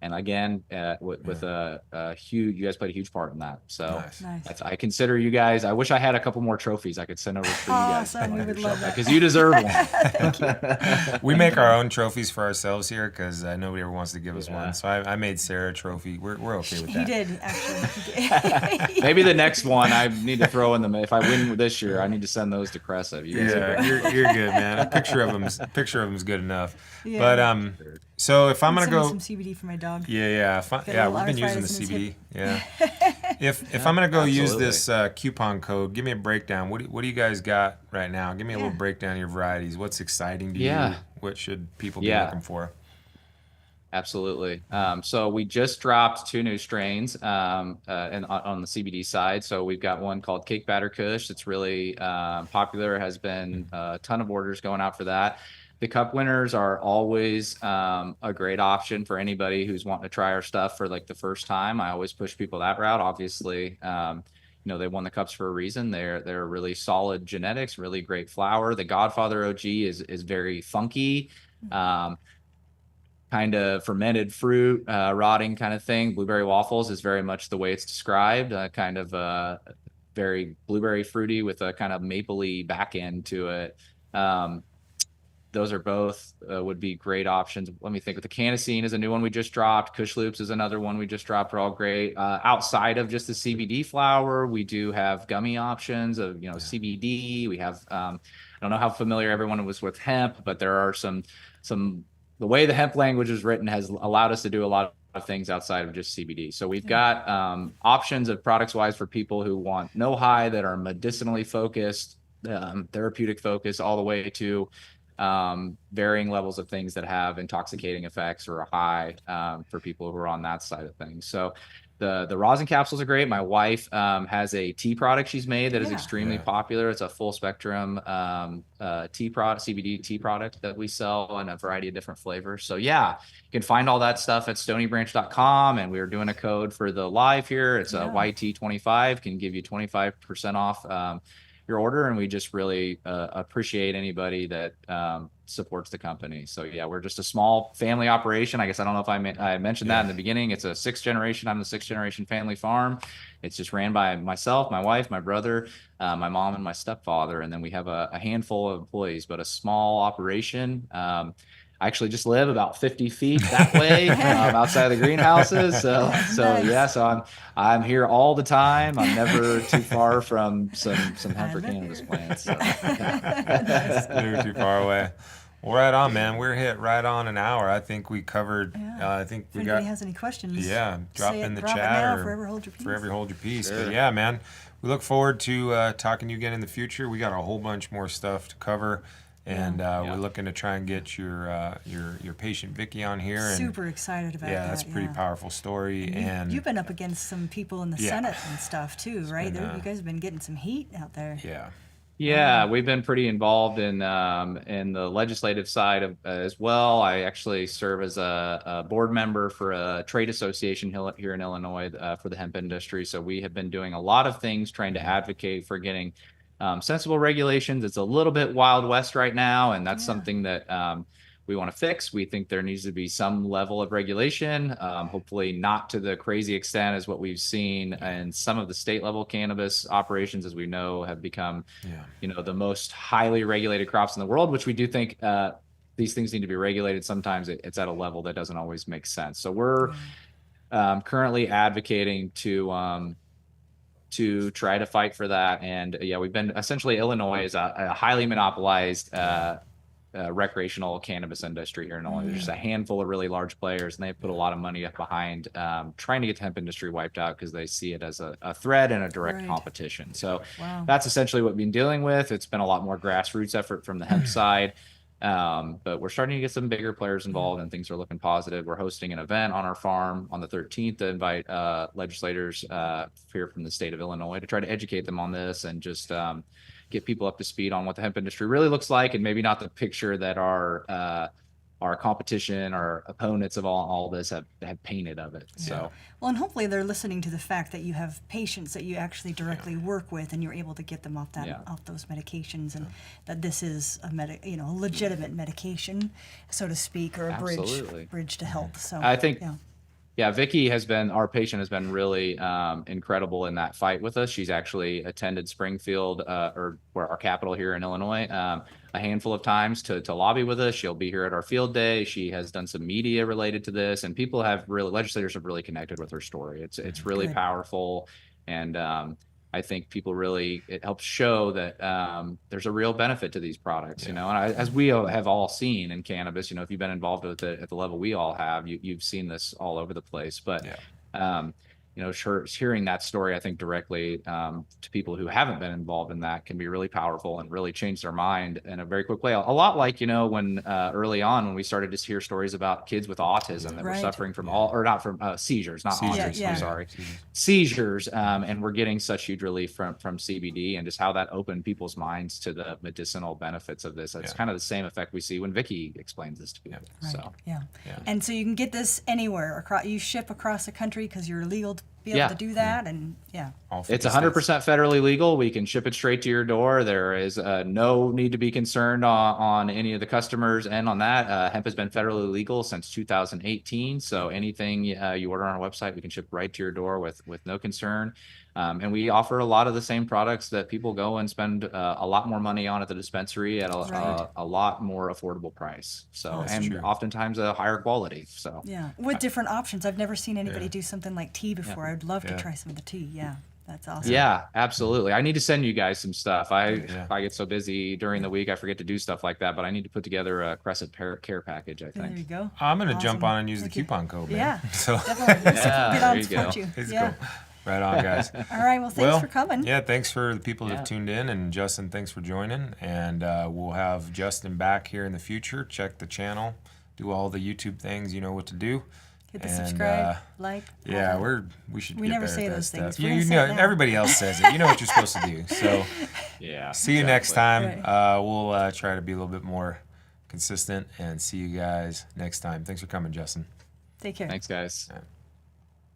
and again, with a huge, you guys played a huge part in that. So nice. I consider you guys. I wish I had a couple more trophies I could send over for you guys. Awesome, we would love that, because you deserve one. Thank you. We make our own trophies for ourselves here because nobody ever wants to give us one. So I made Sarah a trophy. We're okay with that. He did actually. Maybe the next one I need to throw in them. If I win this year, I need to send those to Cressa. You're good, man. A picture of them is good enough. But so if I'm gonna go some CBD for my dog. We've been using the CBD. Yeah. If I'm gonna go use this coupon code, give me a breakdown. What do you guys got right now? Give me a little breakdown of your varieties. What's exciting to you? What should people be looking for? Absolutely. So we just dropped 2 new strains on the CBD side. So we've got one called Cake Batter Kush that's really popular. Has been a ton of orders going out for that. The cup winners are always a great option for anybody who's wanting to try our stuff for like the first time. I always push people that route. Obviously, they won the cups for a reason. They're really solid genetics, really great flower. The Godfather OG is very funky. Kind of fermented fruit, rotting kind of thing. Blueberry waffles is very much the way it's described, kind of very blueberry fruity with a kind of mapley back end to it. Those are both would be great options. Let me think. With the Canacine is a new one we just dropped. Kush Loops is another one we just dropped. Are all great. Outside of just the CBD flower, we do have gummy options of CBD. We have I don't know how familiar everyone was with hemp, but there are some the way the hemp language is written has allowed us to do a lot of things outside of just CBD. So we've got options of products wise for people who want no high, that are medicinally focused, therapeutic focus, all the way to varying levels of things that have intoxicating effects or a high for people who are on that side of things. So the rosin capsules are great. My wife has a tea product she's made that is Yeah. extremely Yeah. popular. It's a full spectrum tea product, CBD tea product that we sell in a variety of different flavors. So yeah, you can find all that stuff at stonybranch.com. And we're doing a code for the live here. It's a Yeah. YT25, can give you 25% off your order. And we just really appreciate anybody that supports the company. So yeah, we're just a small family operation. I guess I don't know if I mentioned that in the beginning. It's a 6th generation. I'm the 6th generation family farm. It's just ran by myself, my wife, my brother, my mom, and my stepfather. And then we have a handful of employees, but a small operation. I actually just live about 50 feet that way outside of the greenhouses. So Nice. yeah, so I'm here all the time. I'm never too far from some hemp or live cannabis here. plants. So, yeah. Never too far away. Well, right on, man. We're hit right on an hour. I think we covered. Yeah. I think If we anybody got. has any questions, Yeah, drop say in it, the drop it chat now, or forever hold your peace. forever hold your peace. Sure. But yeah, man, we look forward to talking to you again in the future. We got a whole bunch more stuff to cover, and we're looking to try and get your patient Vicky on here. And Super excited about that. yeah, that's a pretty powerful story. And You've been up against some people in the Yeah. Senate and stuff too, right? been, You guys have been getting some heat out there. yeah, Yeah, we've been pretty involved in the legislative side of as well. I actually serve as a board member for a trade association here in Illinois for the hemp industry. So we have been doing a lot of things trying to advocate for getting sensible regulations. It's a little bit Wild West right now, and that's something that we want to fix. We think there needs to be some level of regulation, hopefully not to the crazy extent as what we've seen in some of the state level cannabis operations, as we know, have become, the most highly regulated crops in the world, which we do think these things need to be regulated. Sometimes it's at a level that doesn't always make sense. So we're currently advocating to try to fight for that. And we've been essentially, Illinois is a highly monopolized recreational cannabis industry here in Illinois. There's just a handful of really large players, and they put a lot of money up behind trying to get the hemp industry wiped out because they see it as a threat and a direct competition. So that's essentially what we've been dealing with. It's been a lot more grassroots effort from the hemp side. But we're starting to get some bigger players involved, and things are looking positive. We're hosting an event on our farm on the 13th to invite legislators here from the state of Illinois to try to educate them on this and just get people up to speed on what the hemp industry really looks like, and maybe not the picture that our competition, our opponents of all this have painted of it. So well, and hopefully they're listening to the fact that you have patients that you actually directly work with, and you're able to get them off off those medications, and that this is a a legitimate medication, so to speak, or a bridge to health. So I think. Yeah, Vicky our patient has been really incredible in that fight with us. She's actually attended Springfield, or our capital here in Illinois, a handful of times to lobby with us. She'll be here at our field day. She has done some media related to this, and legislators have really connected with her story. It's really powerful, and I think it helps show that there's a real benefit to these products, and as we have all seen in cannabis, if you've been involved with it at the level we all have, you've seen this all over the place. But hearing that story, I think directly to people who haven't been involved in that can be really powerful and really change their mind in a very quick way. A lot like, when early on, when we started to hear stories about kids with autism that were suffering from seizures, not autism, I'm sorry, seizures. And we're getting such huge relief from CBD, and just how that opened people's minds to the medicinal benefits of this. It's kind of the same effect we see when Vicky explains this to people. And so you can get this anywhere. You ship across the country because you're legal to be able to do that, and it's 100% federally legal. We can ship it straight to your door. There is no need to be concerned on any of the customers, and on that, hemp has been federally legal since 2018. So anything you order on our website, we can ship right to your door with no concern. And we offer a lot of the same products that people go and spend a lot more money on at the dispensary at a lot more affordable price. So, oftentimes a higher quality. So with different options. I've never seen anybody do something like tea before. I'd love to try some of the tea. That's awesome. Yeah, absolutely. I need to send you guys some stuff. I get so busy during the week, I forget to do stuff like that, but I need to put together a Crescent care package, I think. There you go. I'm going to jump on and use the coupon code, man. Yeah, so definitely. There you go. Yeah. Cool. Right on, guys. All right, well, thanks for coming. Yeah, thanks for the people that have tuned in, and Justin, thanks for joining. And we'll have Justin back here in the future. Check the channel, do all the YouTube things, you know what to do. Hit the And, subscribe, like. all Yeah, that. we should We get never better say at that those stuff. things. We're You gonna say know, it now. everybody else says it. You know what you're supposed to do. So Yeah. see you next exactly. time. We'll try to be a little bit more consistent and see you guys next time. Thanks for coming, Justin. Take care. Thanks, guys. Yeah.